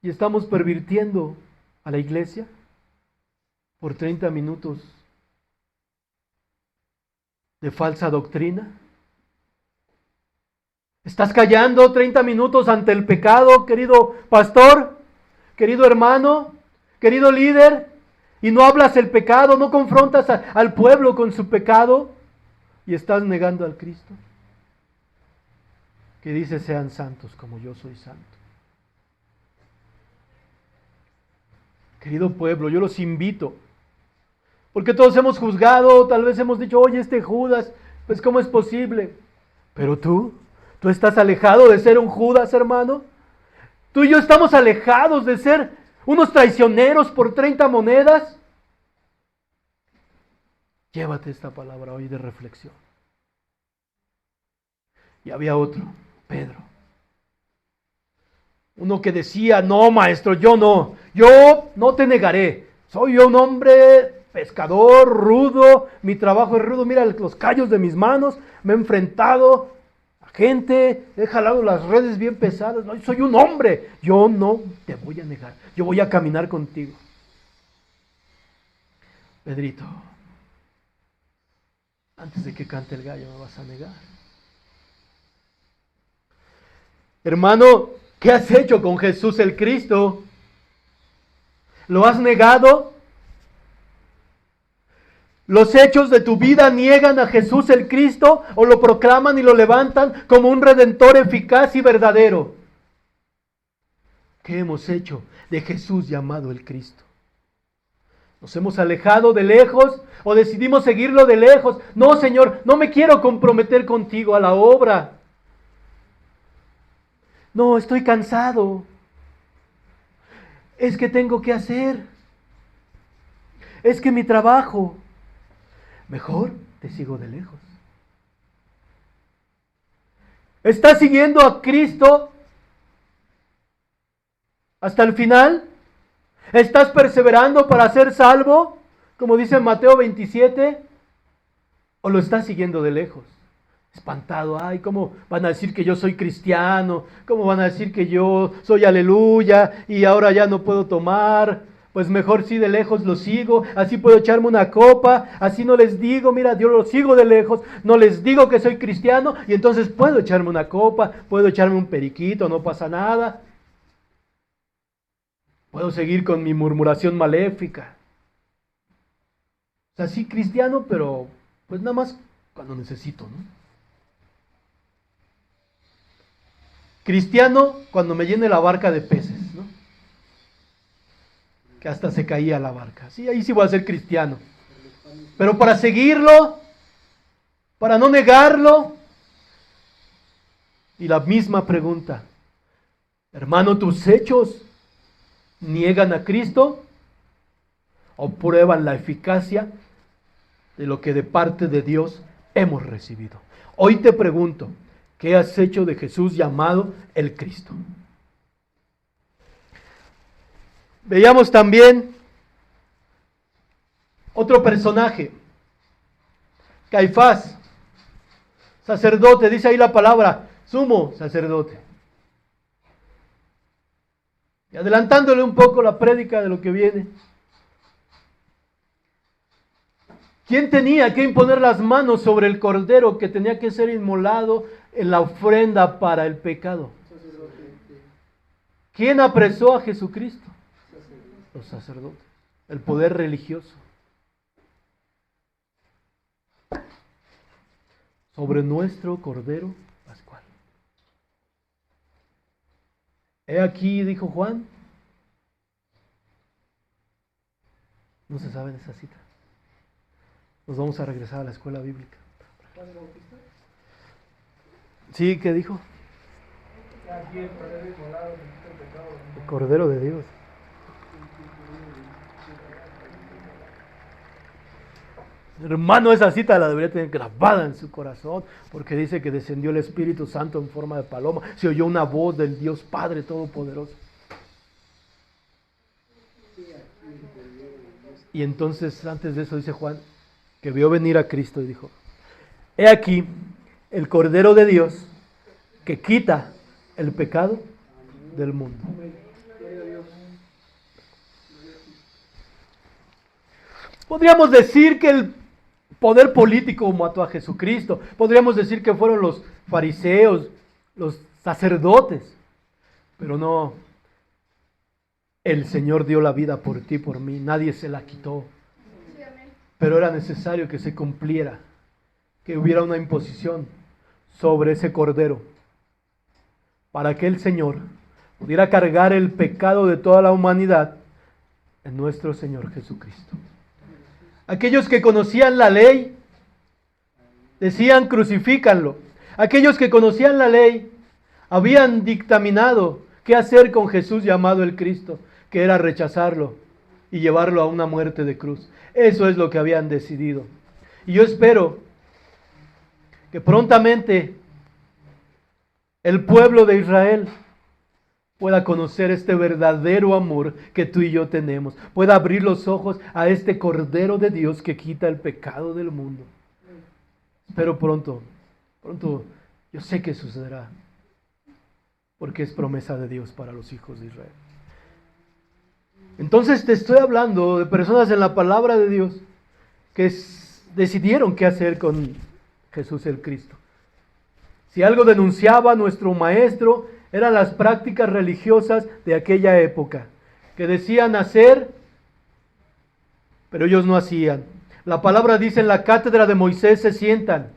¿Y estamos pervirtiendo a la iglesia por 30 minutos de falsa doctrina? ¿Estás callando 30 minutos ante el pecado, querido pastor, querido hermano, querido líder? Y no hablas el pecado, no confrontas al pueblo con su pecado y estás negando al Cristo, que dice sean santos como yo soy santo. Querido pueblo, yo los invito, porque todos hemos juzgado, tal vez hemos dicho, oye, este Judas, pues ¿cómo es posible? Pero tú estás alejado de ser un Judas, hermano. Tú y yo estamos alejados de ser unos traicioneros por 30 monedas. Llévate esta palabra hoy de reflexión. Y había otro, Pedro. Uno que decía, no maestro, yo no te negaré. Soy yo un hombre pescador, rudo, mi trabajo es rudo, mira los callos de mis manos, me he enfrentado a gente, he jalado las redes bien pesadas, no, soy un hombre, yo no te voy a negar, yo voy a caminar contigo. Pedrito, antes de que cante el gallo me vas a negar. Hermano, ¿qué has hecho con Jesús el Cristo? ¿Lo has negado? ¿Los hechos de tu vida niegan a Jesús el Cristo o lo proclaman y lo levantan como un redentor eficaz y verdadero? ¿Qué hemos hecho de Jesús llamado el Cristo? ¿Nos hemos alejado de lejos o decidimos seguirlo de lejos? No, Señor, no me quiero comprometer contigo a la obra. No, estoy cansado. Es que tengo que hacer. Es que mi trabajo. Mejor te sigo de lejos. ¿Estás siguiendo a Cristo hasta el final? ¿Estás perseverando para ser salvo? Como dice en Mateo 27. ¿O lo estás siguiendo de lejos? Espantado, ay, ¿cómo van a decir que yo soy cristiano? ¿Cómo van a decir que yo soy aleluya y ahora ya no puedo tomar? Pues mejor sí de lejos lo sigo, así puedo echarme una copa, así no les digo, mira, yo lo sigo de lejos, no les digo que soy cristiano y entonces puedo echarme una copa, puedo echarme un periquito, no pasa nada. Puedo seguir con mi murmuración maléfica. O sea, sí cristiano, pero pues nada más cuando necesito, ¿no? Cristiano cuando me llene la barca de peces, ¿no? Que hasta se caía la barca. Sí, ahí sí voy a ser cristiano. Pero para seguirlo, para no negarlo. Y la misma pregunta, hermano, ¿tus hechos niegan a Cristo o prueban la eficacia de lo que de parte de Dios hemos recibido? Hoy te pregunto, ¿qué has hecho de Jesús llamado el Cristo? Veamos también otro personaje, Caifás, sacerdote, dice ahí la palabra, sumo sacerdote. Y adelantándole un poco la prédica de lo que viene. ¿Quién tenía que imponer las manos sobre el cordero que tenía que ser inmolado en la ofrenda para el pecado? ¿Quién apresó a Jesucristo? Los sacerdotes, el poder religioso. Sobre nuestro cordero pascual. He aquí, dijo Juan. No se sabe de esa cita. Nos vamos a regresar a la escuela bíblica. Juan Bautista. Sí, ¿qué dijo? Aquí el Cordero Inmolado que quita el pecado. El Cordero de Dios. Hermano, esa cita la debería tener grabada en su corazón, porque dice que descendió el Espíritu Santo en forma de paloma. Se oyó una voz del Dios Padre Todopoderoso. Y entonces, antes de eso, dice Juan, que vio venir a Cristo y dijo: he aquí el Cordero de Dios que quita el pecado del mundo. Podríamos decir que el poder político mató a Jesucristo. Podríamos decir que fueron los fariseos, los sacerdotes. Pero no. El Señor dio la vida por ti, por mí. Nadie se la quitó. Pero era necesario que se cumpliera, que hubiera una imposición sobre ese cordero, para que el Señor pudiera cargar el pecado de toda la humanidad en nuestro Señor Jesucristo. Aquellos que conocían la ley decían: crucifícanlo. Aquellos que conocían la ley habían dictaminado qué hacer con Jesús llamado el Cristo, que era rechazarlo y llevarlo a una muerte de cruz. Eso es lo que habían decidido. Y yo espero que prontamente el pueblo de Israel pueda conocer este verdadero amor que tú y yo tenemos, pueda abrir los ojos a este Cordero de Dios que quita el pecado del mundo. Espero pronto, yo sé que sucederá, porque es promesa de Dios para los hijos de Israel. Entonces te estoy hablando de personas en la palabra de Dios que decidieron qué hacer con Jesús el Cristo. Si algo denunciaba nuestro maestro, eran las prácticas religiosas de aquella época, que decían hacer, pero ellos no hacían. La palabra dice: en la cátedra de Moisés se sientan.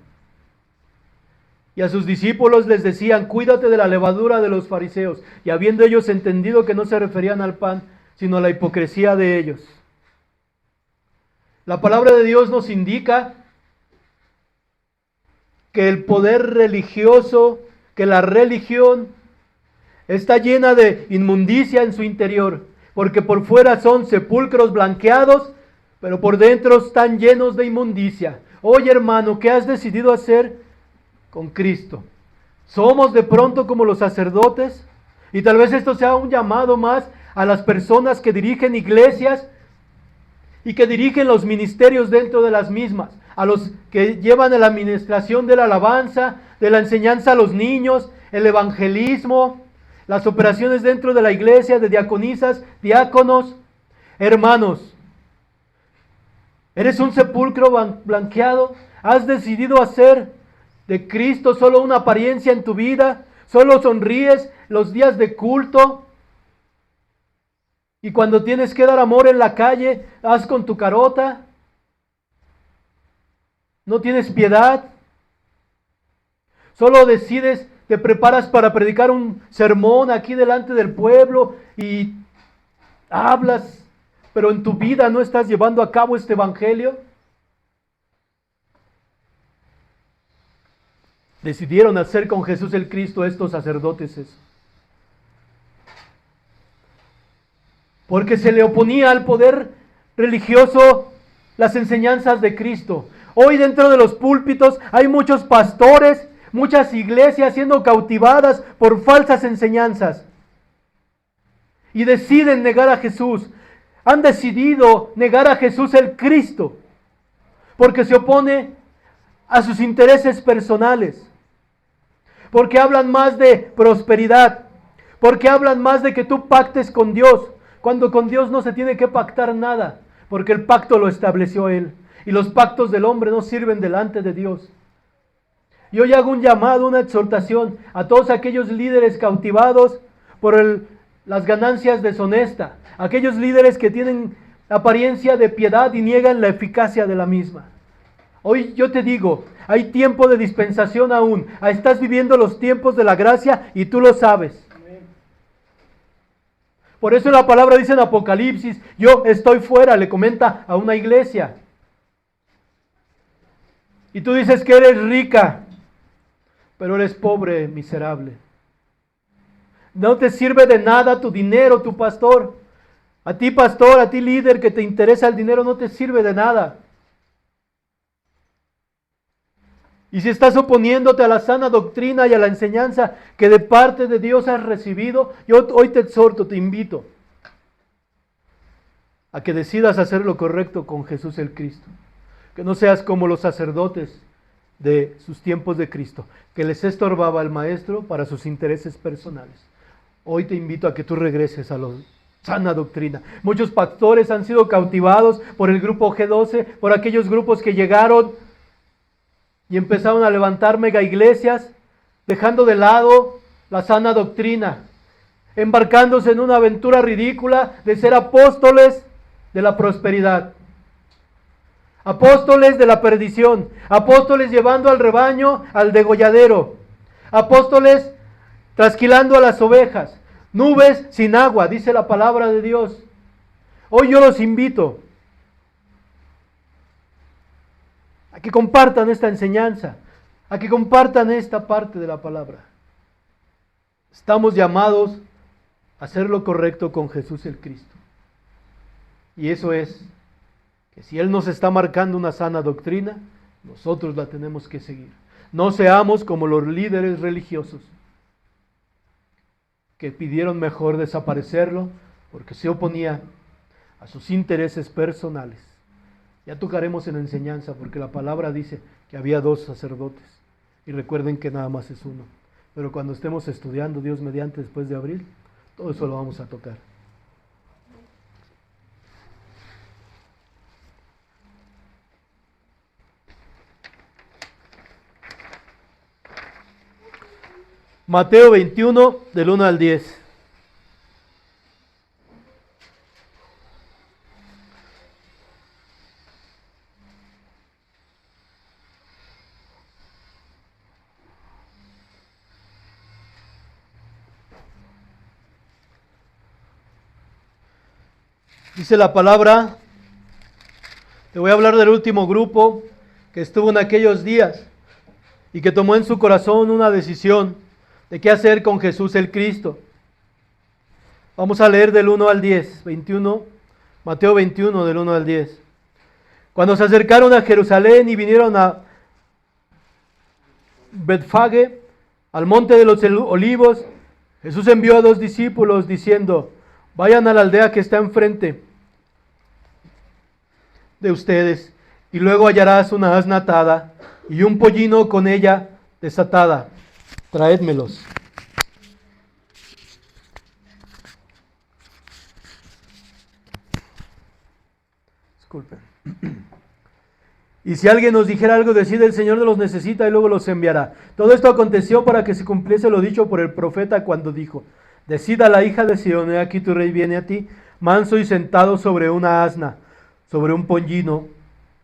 Y a sus discípulos les decían: cuídate de la levadura de los fariseos. Y habiendo ellos entendido que no se referían al pan, sino a la hipocresía de ellos. La palabra de Dios nos indica que el poder religioso, que la religión está llena de inmundicia en su interior, porque por fuera son sepulcros blanqueados, pero por dentro están llenos de inmundicia. Oye, hermano, ¿qué has decidido hacer con Cristo? ¿Somos de pronto como los sacerdotes? Y tal vez esto sea un llamado más a las personas que dirigen iglesias y que dirigen los ministerios dentro de las mismas, a los que llevan la administración de la alabanza, de la enseñanza a los niños, el evangelismo, las operaciones dentro de la iglesia, de diaconisas, diáconos. Hermanos, ¿eres un sepulcro blanqueado? ¿Has decidido hacer de Cristo solo una apariencia en tu vida? ¿Solo sonríes los días de culto? Y cuando tienes que dar amor en la calle, haz con tu carota. ¿No tienes piedad? Solo decides, te preparas para predicar un sermón aquí delante del pueblo y hablas, pero en tu vida no estás llevando a cabo este evangelio. Decidieron hacer con Jesús el Cristo estos sacerdotes eso. Porque se le oponía al poder religioso las enseñanzas de Cristo. Hoy dentro de los púlpitos hay muchos pastores, muchas iglesias siendo cautivadas por falsas enseñanzas. Y deciden negar a Jesús. Han decidido negar a Jesús el Cristo. Porque se opone a sus intereses personales. Porque hablan más de prosperidad. Porque hablan más de que tú pactes con Dios. Cuando con Dios no se tiene que pactar nada, porque el pacto lo estableció Él. Y los pactos del hombre no sirven delante de Dios. Y hoy hago un llamado, una exhortación a todos aquellos líderes cautivados por las ganancias deshonestas. Aquellos líderes que tienen apariencia de piedad y niegan la eficacia de la misma. Hoy yo te digo, hay tiempo de dispensación aún. Estás viviendo los tiempos de la gracia y tú lo sabes. Por eso la palabra dice en Apocalipsis: yo estoy fuera, le comenta a una iglesia. Y tú dices que eres rica, pero eres pobre, miserable. No te sirve de nada tu dinero, tu pastor. A ti, pastor, a ti, líder, que te interesa el dinero, no te sirve de nada. Y si estás oponiéndote a la sana doctrina y a la enseñanza que de parte de Dios has recibido, yo hoy te exhorto, te invito a que decidas hacer lo correcto con Jesús el Cristo. Que no seas como los sacerdotes de sus tiempos de Cristo, que les estorbaba al maestro para sus intereses personales. Hoy te invito a que tú regreses a la sana doctrina. Muchos pastores han sido cautivados por el grupo G12, por aquellos grupos que llegaron y empezaron a levantar mega iglesias, dejando de lado la sana doctrina, embarcándose en una aventura ridícula de ser apóstoles de la prosperidad, apóstoles de la perdición, apóstoles llevando al rebaño al degolladero, apóstoles trasquilando a las ovejas, nubes sin agua, dice la palabra de Dios. Hoy yo los invito a que compartan esta enseñanza, a que compartan esta parte de la palabra. Estamos llamados a hacer lo correcto con Jesús el Cristo. Y eso es que si Él nos está marcando una sana doctrina, nosotros la tenemos que seguir. No seamos como los líderes religiosos que pidieron mejor desaparecerlo porque se oponía a sus intereses personales. Ya tocaremos en enseñanza porque la palabra dice que había 2 sacerdotes y recuerden que nada más es uno. Pero cuando estemos estudiando, Dios mediante, después de abril, todo eso lo vamos a tocar. Mateo 21, del 1 al 10. Dice la palabra, te voy a hablar del último grupo que estuvo en aquellos días y que tomó en su corazón una decisión de qué hacer con Jesús el Cristo. Vamos a leer del 1 al 10, 21, Mateo 21 del 1 al 10. Cuando se acercaron a Jerusalén y vinieron a Betfage, al monte de los olivos, Jesús envió a 2 discípulos diciendo, vayan a la aldea que está enfrente de ustedes, y luego hallarás una asna atada y un pollino con ella desatada. Traédmelos. Disculpen. Y si alguien nos dijera algo, decid el Señor los necesita y luego los enviará. Todo esto aconteció para que se cumpliese lo dicho por el profeta cuando dijo, decid a la hija de Sión, he aquí tu rey viene a ti, manso y sentado sobre una asna, sobre un pollino,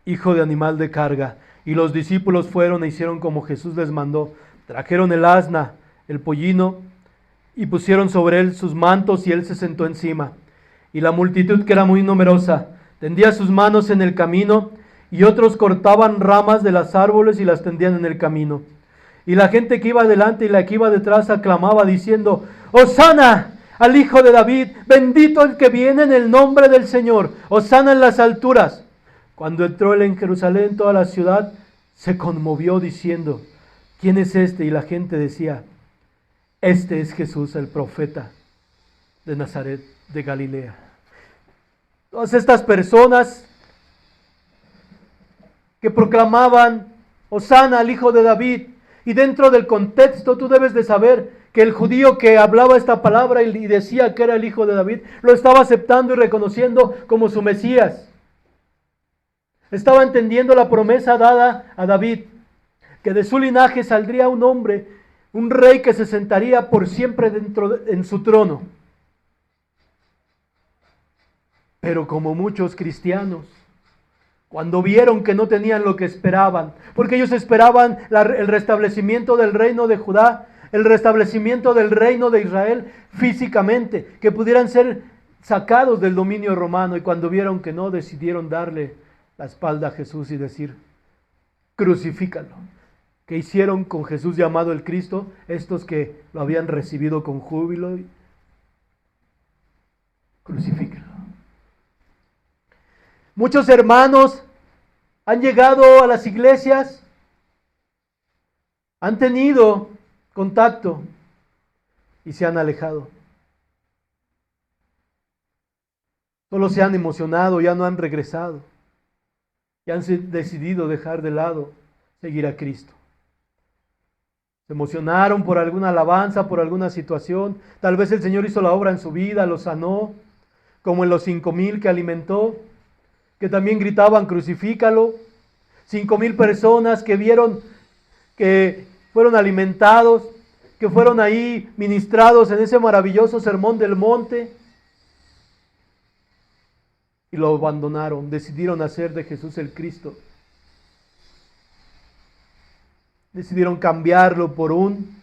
hijo de animal de carga. Y los discípulos fueron e hicieron como Jesús les mandó. Trajeron el asna, el pollino, y pusieron sobre él sus mantos, y él se sentó encima. Y la multitud, que era muy numerosa, tendía sus manos en el camino, y otros cortaban ramas de los árboles y las tendían en el camino. Y la gente que iba delante y la que iba detrás aclamaba diciendo, ¡Hosana al Hijo de David! Bendito el que viene en el nombre del Señor. ¡Hosana en las alturas! Cuando entró él en Jerusalén, toda la ciudad se conmovió diciendo, ¿quién es este? Y la gente decía, este es Jesús, el profeta de Nazaret de Galilea. Todas estas personas que proclamaban Hosana al Hijo de David, y dentro del contexto tú debes de saber que el judío que hablaba esta palabra y decía que era el Hijo de David, lo estaba aceptando y reconociendo como su Mesías. Estaba entendiendo la promesa dada a David, que de su linaje saldría un hombre, un rey que se sentaría por siempre en su trono. Pero como muchos cristianos, cuando vieron que no tenían lo que esperaban, porque ellos esperaban el restablecimiento del reino de Judá, el restablecimiento del reino de Israel físicamente, que pudieran ser sacados del dominio romano, y cuando vieron que no, decidieron darle la espalda a Jesús y decir, crucifícalo. ¿Qué hicieron con Jesús llamado el Cristo? Estos que lo habían recibido con júbilo, crucifíquenlo. Muchos hermanos han llegado a las iglesias, han tenido contacto y se han alejado. Solo se han emocionado, ya no han regresado. Ya han decidido dejar de lado seguir a Cristo. Se emocionaron por alguna alabanza, por alguna situación. Tal vez el Señor hizo la obra en su vida, lo sanó, como en los 5,000 que alimentó, que también gritaban crucifícalo. 5,000 personas que vieron que fueron alimentados, que fueron ahí ministrados en ese maravilloso sermón del monte. Y lo abandonaron, decidieron hacer de Jesús el Cristo. Decidieron cambiarlo por un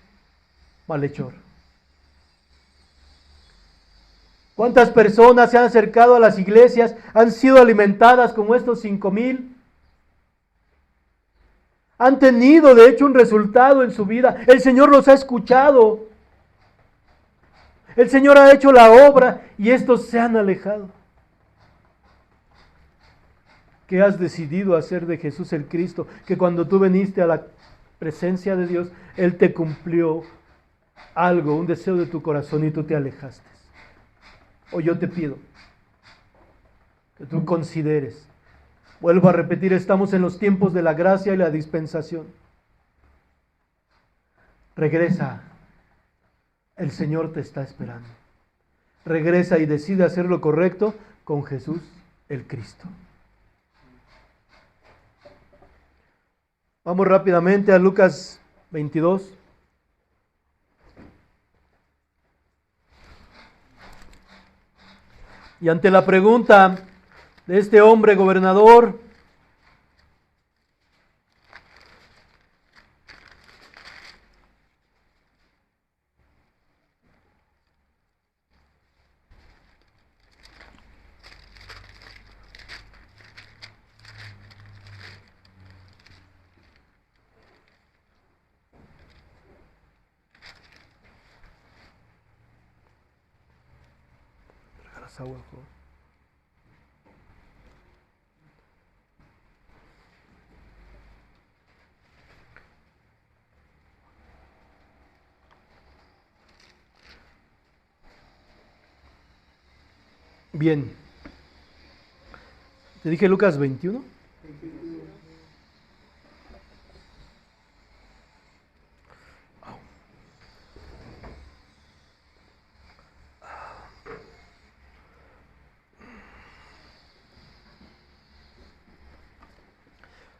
malhechor. ¿Cuántas personas se han acercado a las iglesias, han sido alimentadas como estos 5,000? Han tenido de hecho un resultado en su vida. El Señor los ha escuchado. El Señor ha hecho la obra y estos se han alejado. ¿Qué has decidido hacer de Jesús el Cristo? Que cuando tú viniste a la presencia de Dios, Él te cumplió algo, un deseo de tu corazón y tú te alejaste. O yo te pido que tú consideres. Vuelvo a repetir, estamos en los tiempos de la gracia y la dispensación. Regresa. El Señor te está esperando. Regresa y decide hacer lo correcto con Jesús el Cristo. Vamos rápidamente a Lucas 22. Y ante la pregunta de este hombre gobernador, bien, te dije Lucas 21.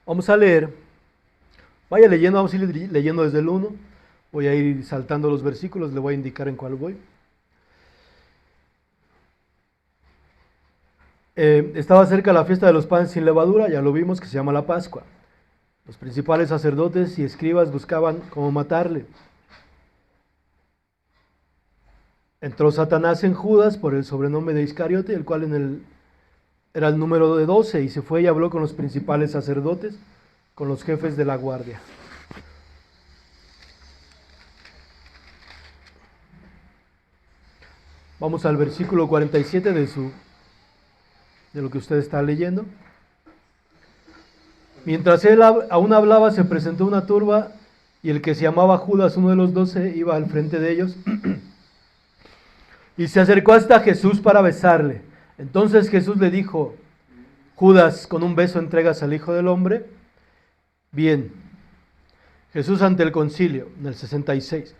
Vamos a leer, vaya leyendo, vamos a ir leyendo desde el 1, voy a ir saltando los versículos, le voy a indicar en cuál voy. Estaba cerca la fiesta de los panes sin levadura, ya lo vimos, que se llama la Pascua. Los principales sacerdotes y escribas buscaban cómo matarle. Entró Satanás en Judas por el sobrenombre de Iscariote, el cual era el número de 12, y se fue y habló con los principales sacerdotes, con los jefes de la guardia. Vamos al versículo 47 de lo que usted está leyendo. Mientras él aún hablaba, se presentó una turba, y el que se llamaba Judas, uno de los 12, iba al frente de ellos, y se acercó hasta Jesús para besarle. Entonces Jesús le dijo: Judas, ¿con un beso entregas al Hijo del Hombre? Bien. Jesús ante el concilio, en el 66.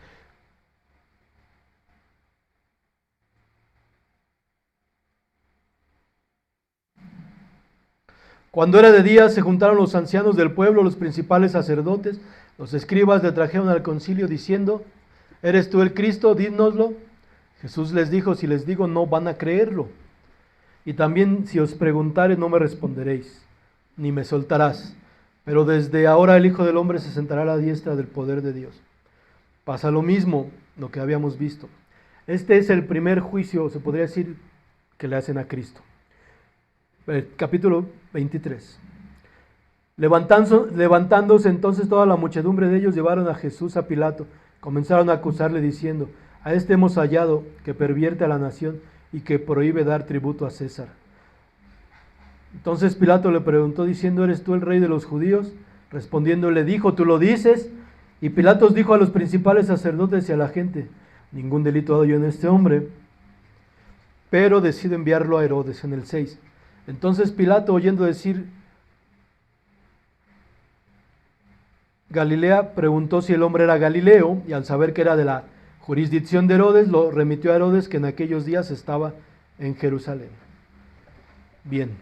Cuando era de día, se juntaron los ancianos del pueblo, los principales sacerdotes, los escribas le trajeron al concilio diciendo: ¿Eres tú el Cristo? Dínoslo. Jesús les dijo: si les digo, no van a creerlo. Y también si os preguntare, no me responderéis, ni me soltarás. Pero desde ahora el Hijo del Hombre se sentará a la diestra del poder de Dios. Pasa lo mismo, lo que habíamos visto. Este es el primer juicio, se podría decir, que le hacen a Cristo. Capítulo 23. Levantándose entonces toda la muchedumbre de ellos, llevaron a Jesús a Pilato. Comenzaron a acusarle diciendo: a este hemos hallado que pervierte a la nación y que prohíbe dar tributo a César. Entonces Pilato le preguntó diciendo: ¿eres tú el rey de los judíos? Respondiendo le dijo: tú lo dices. Y Pilato dijo a los principales sacerdotes y a la gente: ningún delito hallo en este hombre, pero decido enviarlo a Herodes. En el 6. Entonces Pilato, oyendo decir Galilea, preguntó si el hombre era Galileo, y al saber que era de la jurisdicción de Herodes, lo remitió a Herodes, que en aquellos días estaba en Jerusalén. Bien.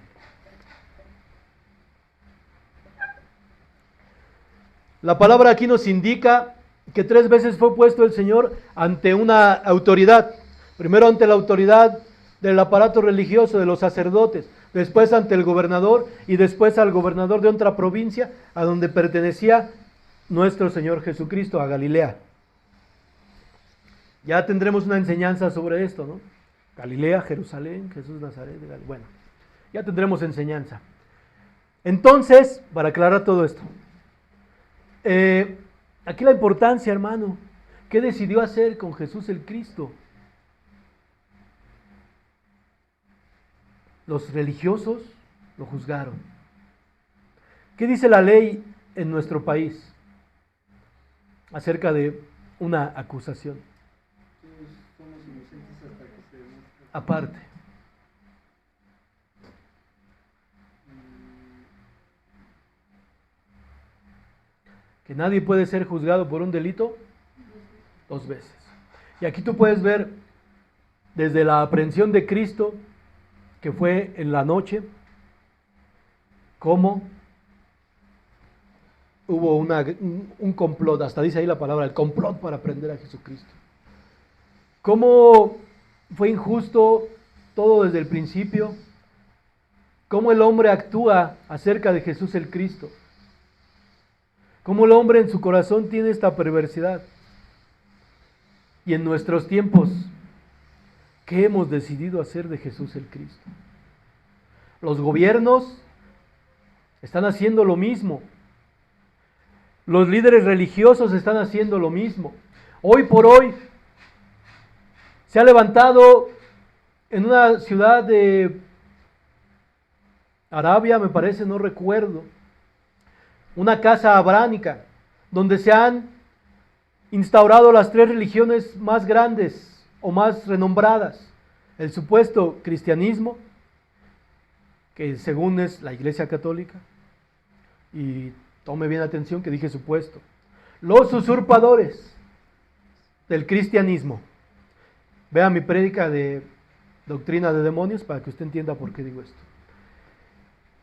La palabra aquí nos indica que 3 veces fue puesto el Señor ante una autoridad. Primero ante la autoridad del aparato religioso, de los sacerdotes, después ante el gobernador y después al gobernador de otra provincia a donde pertenecía nuestro Señor Jesucristo, a Galilea. Ya tendremos una enseñanza sobre esto, ¿no? Galilea, Jerusalén, Jesús Nazaret, bueno, ya tendremos enseñanza. Entonces, para aclarar todo esto, aquí la importancia, hermano, ¿qué decidió hacer con Jesús el Cristo? Los religiosos lo juzgaron. ¿Qué dice la ley en nuestro país acerca de una acusación? Somos inocentes hasta que se demuestre. Aparte. Que nadie puede ser juzgado por un delito 2 veces. Y aquí tú puedes ver desde la aprehensión de Cristo, que fue en la noche, cómo hubo un complot, hasta dice ahí la palabra, el complot para prender a Jesucristo. Cómo fue injusto todo desde el principio, cómo el hombre actúa acerca de Jesús el Cristo, cómo el hombre en su corazón tiene esta perversidad. Y en nuestros tiempos, ¿qué hemos decidido hacer de Jesús el Cristo? Los gobiernos están haciendo lo mismo. Los líderes religiosos están haciendo lo mismo. Hoy por hoy se ha levantado en una ciudad de Arabia, me parece, no recuerdo, una casa abránica donde se han instaurado las 3 religiones más grandes o más renombradas. El supuesto cristianismo, que según es la Iglesia Católica, y tome bien atención que dije supuesto, los usurpadores del cristianismo. Vea mi prédica de doctrina de demonios para que usted entienda por qué digo esto.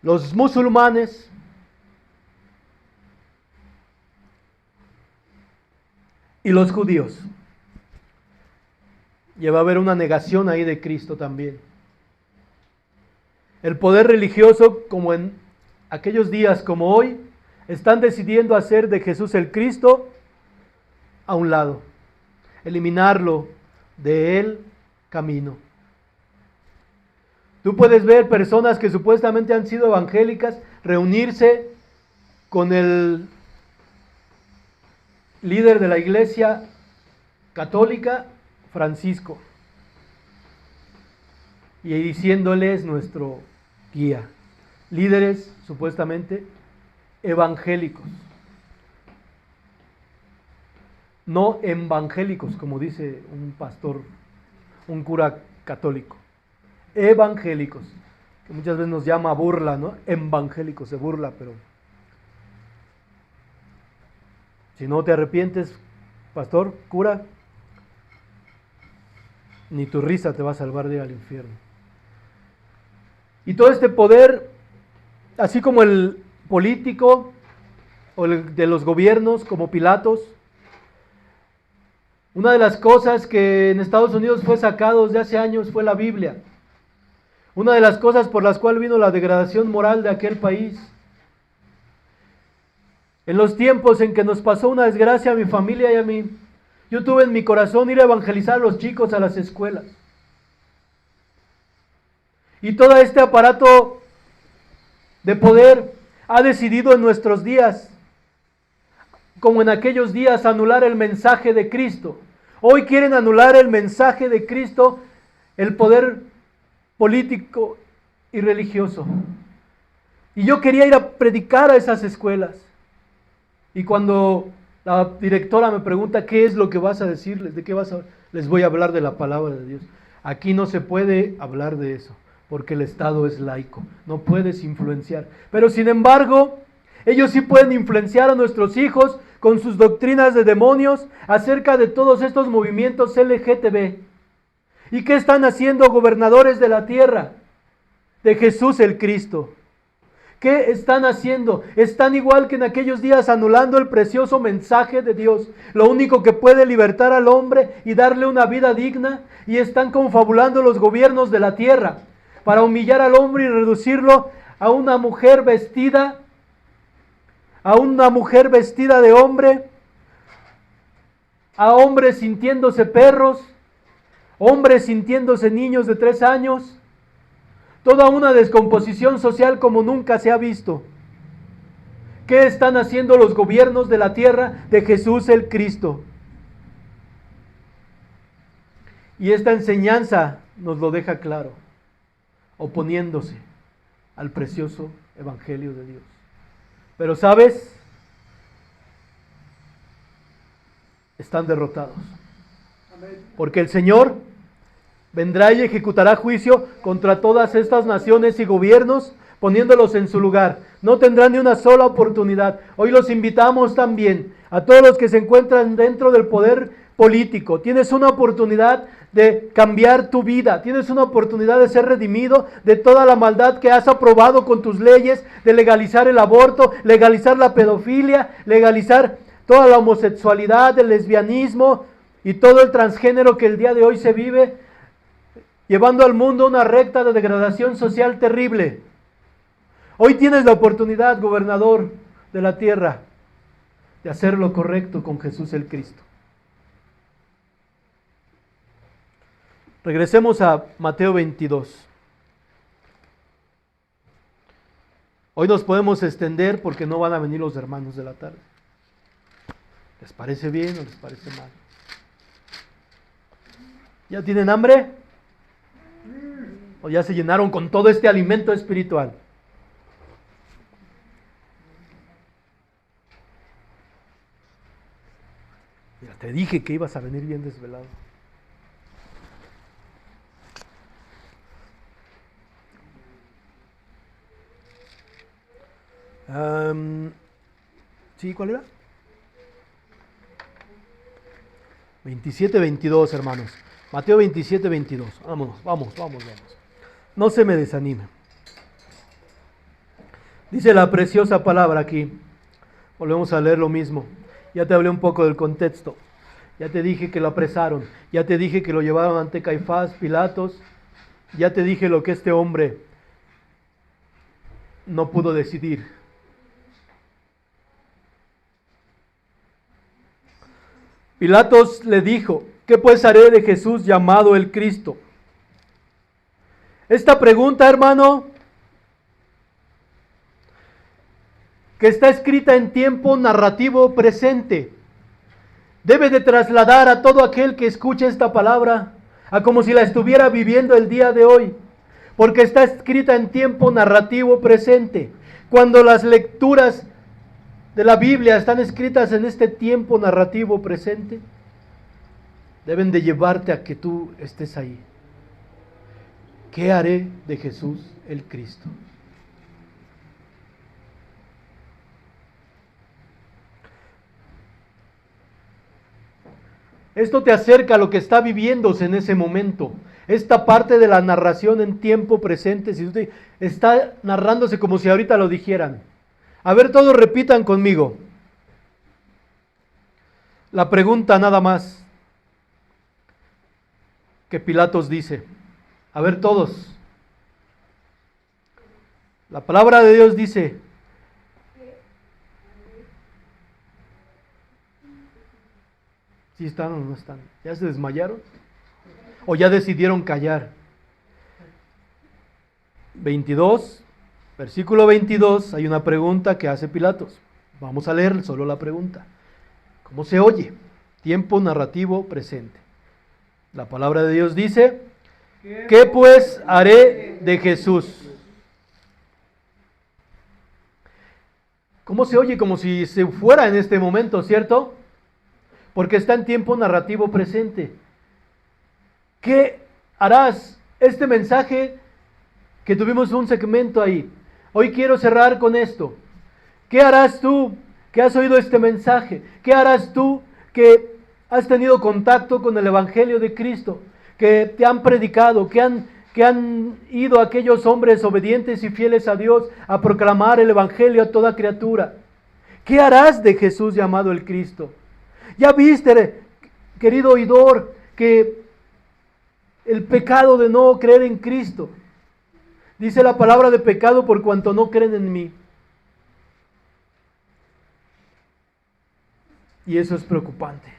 Los musulmanes, y los judíos. Y va a haber una negación ahí de Cristo también. El poder religioso, como en aquellos días como hoy, están decidiendo hacer de Jesús el Cristo a un lado, eliminarlo del camino. Tú puedes ver personas que supuestamente han sido evangélicas reunirse con el líder de la Iglesia Católica, Francisco, y diciéndoles nuestro guía. Líderes supuestamente evangélicos, no evangélicos, como dice un pastor, un cura católico. Evangélicos, que muchas veces nos llama burla, ¿no? Evangélicos, se burla, pero si no te arrepientes, pastor, cura, ni tu risa te va a salvar de ir al infierno. Y todo este poder, así como el político o el de los gobiernos, como Pilatos, una de las cosas que en Estados Unidos fue sacado desde hace años fue la Biblia. Una de las cosas por las cuales vino la degradación moral de aquel país. En los tiempos en que nos pasó una desgracia a mi familia y a mí, yo tuve en mi corazón ir a evangelizar a los chicos a las escuelas. Y todo este aparato de poder ha decidido en nuestros días, como en aquellos días, anular el mensaje de Cristo. Hoy quieren anular el mensaje de Cristo, el poder político y religioso. Y yo quería ir a predicar a esas escuelas. Y cuando la directora me pregunta qué es lo que vas a decirles, de qué vas a, les voy a hablar de la palabra de Dios. Aquí no se puede hablar de eso, porque el Estado es laico, no puedes influenciar. Pero sin embargo, ellos sí pueden influenciar a nuestros hijos con sus doctrinas de demonios acerca de todos estos movimientos LGTB. ¿Y qué están haciendo gobernadores de la tierra? De Jesús el Cristo. ¿Qué están haciendo? Están igual que en aquellos días anulando el precioso mensaje de Dios, lo único que puede libertar al hombre y darle una vida digna, y están confabulando los gobiernos de la tierra para humillar al hombre y reducirlo a una mujer vestida de hombre, a hombres sintiéndose perros, hombres sintiéndose niños de 3 años. Toda una descomposición social como nunca se ha visto. ¿Qué están haciendo los gobiernos de la tierra de Jesús el Cristo? Y esta enseñanza nos lo deja claro, oponiéndose al precioso Evangelio de Dios. Pero ¿sabes? Están derrotados. Porque el Señor vendrá y ejecutará juicio contra todas estas naciones y gobiernos, poniéndolos en su lugar. No tendrán ni una sola oportunidad. Hoy los invitamos también a todos los que se encuentran dentro del poder político. Tienes una oportunidad de cambiar tu vida. Tienes una oportunidad de ser redimido de toda la maldad que has aprobado con tus leyes, de legalizar el aborto, legalizar la pedofilia, legalizar toda la homosexualidad, el lesbianismo y todo el transgénero que el día de hoy se vive, llevando al mundo una recta de degradación social terrible. Hoy tienes la oportunidad, gobernador de la tierra, de hacer lo correcto con Jesús el Cristo. Regresemos a Mateo 22. Hoy nos podemos extender porque no van a venir los hermanos de la tarde. ¿Les parece bien o les parece mal? ¿Ya tienen hambre? ¿O ya se llenaron con todo este alimento espiritual? Mira, te dije que ibas a venir bien desvelado. ¿Sí? ¿Cuál era? 27-22, hermanos. Mateo 27-22. Vamos. No se me desanime. Dice la preciosa palabra aquí. Volvemos a leer lo mismo. Ya te hablé un poco del contexto. Ya te dije que lo apresaron. Ya te dije que lo llevaron ante Caifás, Pilatos. Ya te dije lo que este hombre no pudo decidir. Pilatos le dijo: ¿qué pues haré de Jesús llamado el Cristo? Esta pregunta, hermano, que está escrita en tiempo narrativo presente, debe de trasladar a todo aquel que escuche esta palabra a como si la estuviera viviendo el día de hoy, porque está escrita en tiempo narrativo presente. Cuando las lecturas de la Biblia están escritas en este tiempo narrativo presente, deben de llevarte a que tú estés ahí. ¿Qué haré de Jesús el Cristo? Esto te acerca a lo que está viviéndose en ese momento. Esta parte de la narración en tiempo presente, si usted está narrándose como si ahorita lo dijeran. A ver, todos repitan conmigo. La pregunta nada más que Pilatos dice. A ver todos. La palabra de Dios dice: ¿sí están o no están? ¿Ya se desmayaron? ¿O ya decidieron callar? 22. Versículo 22, hay una pregunta que hace Pilatos. Vamos a leer solo la pregunta. ¿Cómo se oye? Tiempo narrativo presente. La palabra de Dios dice, ¿qué pues haré de Jesús? ¿Cómo se oye? Como si se fuera en este momento, ¿cierto? Porque está en tiempo narrativo presente. ¿Qué harás? Este mensaje que tuvimos un segmento ahí. Hoy quiero cerrar con esto. ¿Qué harás tú que has oído este mensaje? ¿Qué harás tú que has tenido contacto con el Evangelio de Cristo? Que te han predicado, que han ido aquellos hombres obedientes y fieles a Dios a proclamar el Evangelio a toda criatura. ¿Qué harás de Jesús llamado el Cristo? Ya viste, querido oidor, que el pecado de no creer en Cristo, dice la palabra de pecado por cuanto no creen en mí. Y eso es preocupante,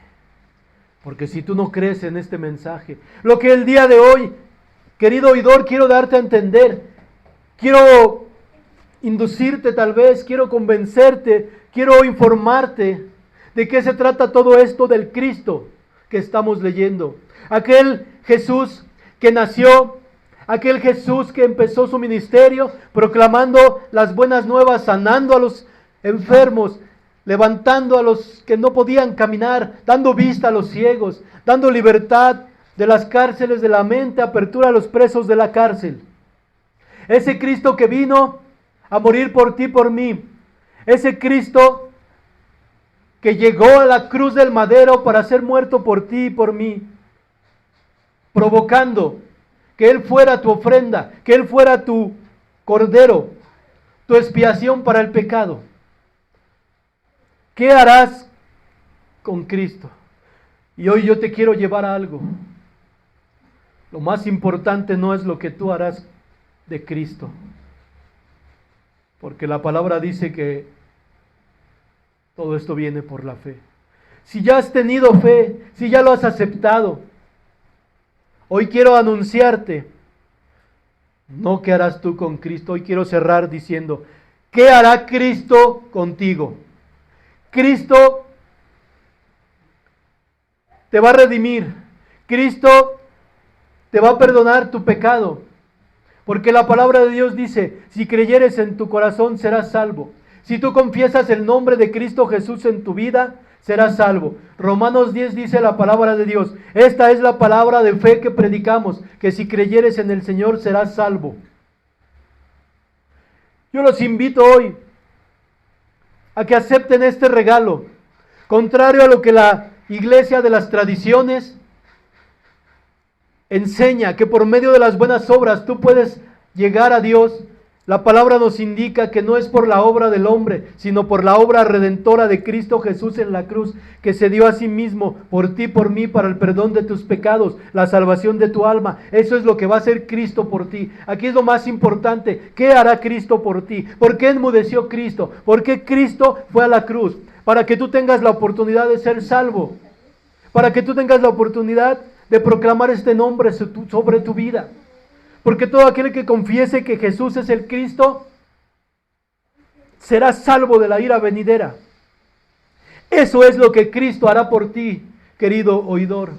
porque si tú no crees en este mensaje, lo que el día de hoy, querido oidor, quiero darte a entender, quiero inducirte tal vez, quiero convencerte, quiero informarte de qué se trata todo esto del Cristo que estamos leyendo. Aquel Jesús que nació, aquel Jesús que empezó su ministerio proclamando las buenas nuevas, sanando a los enfermos, levantando a los que no podían caminar, dando vista a los ciegos, dando libertad de las cárceles de la mente, apertura a los presos de la cárcel. Ese Cristo que vino a morir por ti, por mí. Ese Cristo que llegó a la cruz del madero para ser muerto por ti y por mí, provocando que Él fuera tu ofrenda, que Él fuera tu cordero, tu expiación para el pecado. ¿Qué harás con Cristo? Y hoy yo te quiero llevar a algo. Lo más importante no es lo que tú harás de Cristo, porque la palabra dice que todo esto viene por la fe. Si ya has tenido fe, si ya lo has aceptado, hoy quiero anunciarte, no qué harás tú con Cristo. Hoy quiero cerrar diciendo, ¿qué hará Cristo contigo? Cristo te va a redimir. Cristo te va a perdonar tu pecado. Porque la palabra de Dios dice, si creyeres en tu corazón serás salvo. Si tú confiesas el nombre de Cristo Jesús en tu vida, serás salvo. Romanos 10 dice la palabra de Dios, esta es la palabra de fe que predicamos, que si creyeres en el Señor serás salvo. Yo los invito hoy a que acepten este regalo, contrario a lo que la iglesia de las tradiciones enseña, que por medio de las buenas obras tú puedes llegar a Dios. La palabra nos indica que no es por la obra del hombre, sino por la obra redentora de Cristo Jesús en la cruz, que se dio a sí mismo por ti, por mí, para el perdón de tus pecados, la salvación de tu alma. Eso es lo que va a hacer Cristo por ti. Aquí es lo más importante. ¿Qué hará Cristo por ti? ¿Por qué enmudeció Cristo? ¿Por qué Cristo fue a la cruz? Para que tú tengas la oportunidad de ser salvo. Para que tú tengas la oportunidad de proclamar este nombre sobre tu vida. Porque todo aquel que confiese que Jesús es el Cristo, será salvo de la ira venidera. Eso es lo que Cristo hará por ti, querido oidor.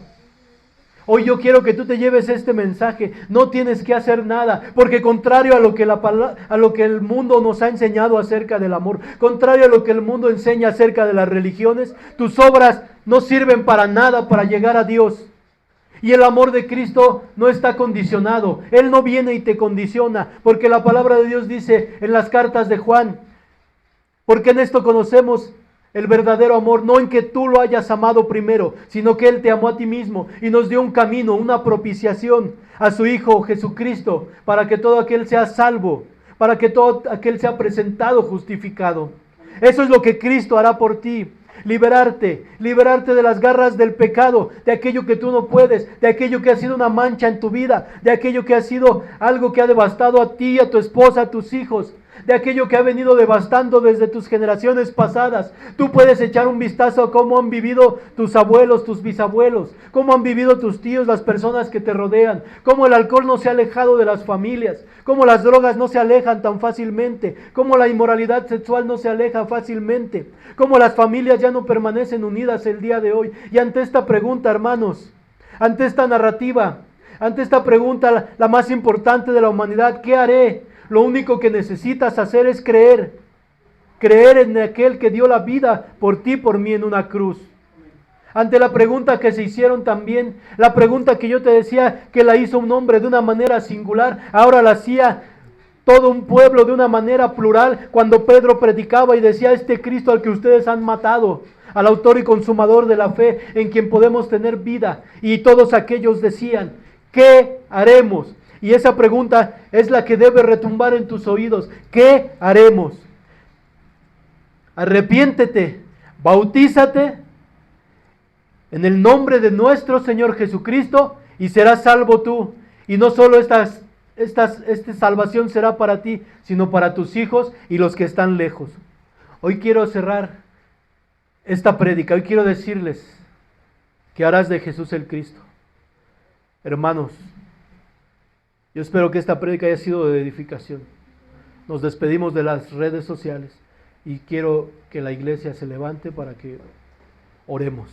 Hoy yo quiero que tú te lleves este mensaje. No tienes que hacer nada, porque contrario a lo que el mundo nos ha enseñado acerca del amor, contrario a lo que el mundo enseña acerca de las religiones, tus obras no sirven para nada para llegar a Dios. Y el amor de Cristo no está condicionado. Él no viene y te condiciona, porque la palabra de Dios dice en las cartas de Juan, porque en esto conocemos el verdadero amor, no en que tú lo hayas amado primero, sino que Él te amó a ti mismo y nos dio un camino, una propiciación a su Hijo Jesucristo, para que todo aquel sea salvo, para que todo aquel sea presentado justificado. Eso es lo que Cristo hará por ti. Liberarte de las garras del pecado, de aquello que tú no puedes, de aquello que ha sido una mancha en tu vida, de aquello que ha sido algo que ha devastado a ti, a tu esposa, a tus hijos, de aquello que ha venido devastando desde tus generaciones pasadas. Tú puedes echar un vistazo a cómo han vivido tus abuelos, tus bisabuelos, cómo han vivido tus tíos, las personas que te rodean, cómo el alcohol no se ha alejado de las familias, cómo las drogas no se alejan tan fácilmente, cómo la inmoralidad sexual no se aleja fácilmente, cómo las familias ya no permanecen unidas el día de hoy. Y ante esta pregunta, hermanos, ante esta narrativa, ante esta pregunta, la más importante de la humanidad, ¿qué haré? Lo único que necesitas hacer es creer. Creer en aquel que dio la vida por ti, por mí en una cruz. Ante la pregunta que se hicieron también, la pregunta que yo te decía que la hizo un hombre de una manera singular, ahora la hacía todo un pueblo de una manera plural, cuando Pedro predicaba y decía: este Cristo al que ustedes han matado, al autor y consumador de la fe, en quien podemos tener vida. Y todos aquellos decían: ¿qué haremos? Y esa pregunta es la que debe retumbar en tus oídos. ¿Qué haremos? Arrepiéntete, bautízate en el nombre de nuestro Señor Jesucristo y serás salvo tú. Y no solo esta salvación será para ti, sino para tus hijos y los que están lejos. Hoy quiero cerrar esta prédica. Hoy quiero decirles que harás de Jesús el Cristo. Hermanos, yo espero que esta prédica haya sido de edificación. Nos despedimos de las redes sociales y quiero que la iglesia se levante para que oremos.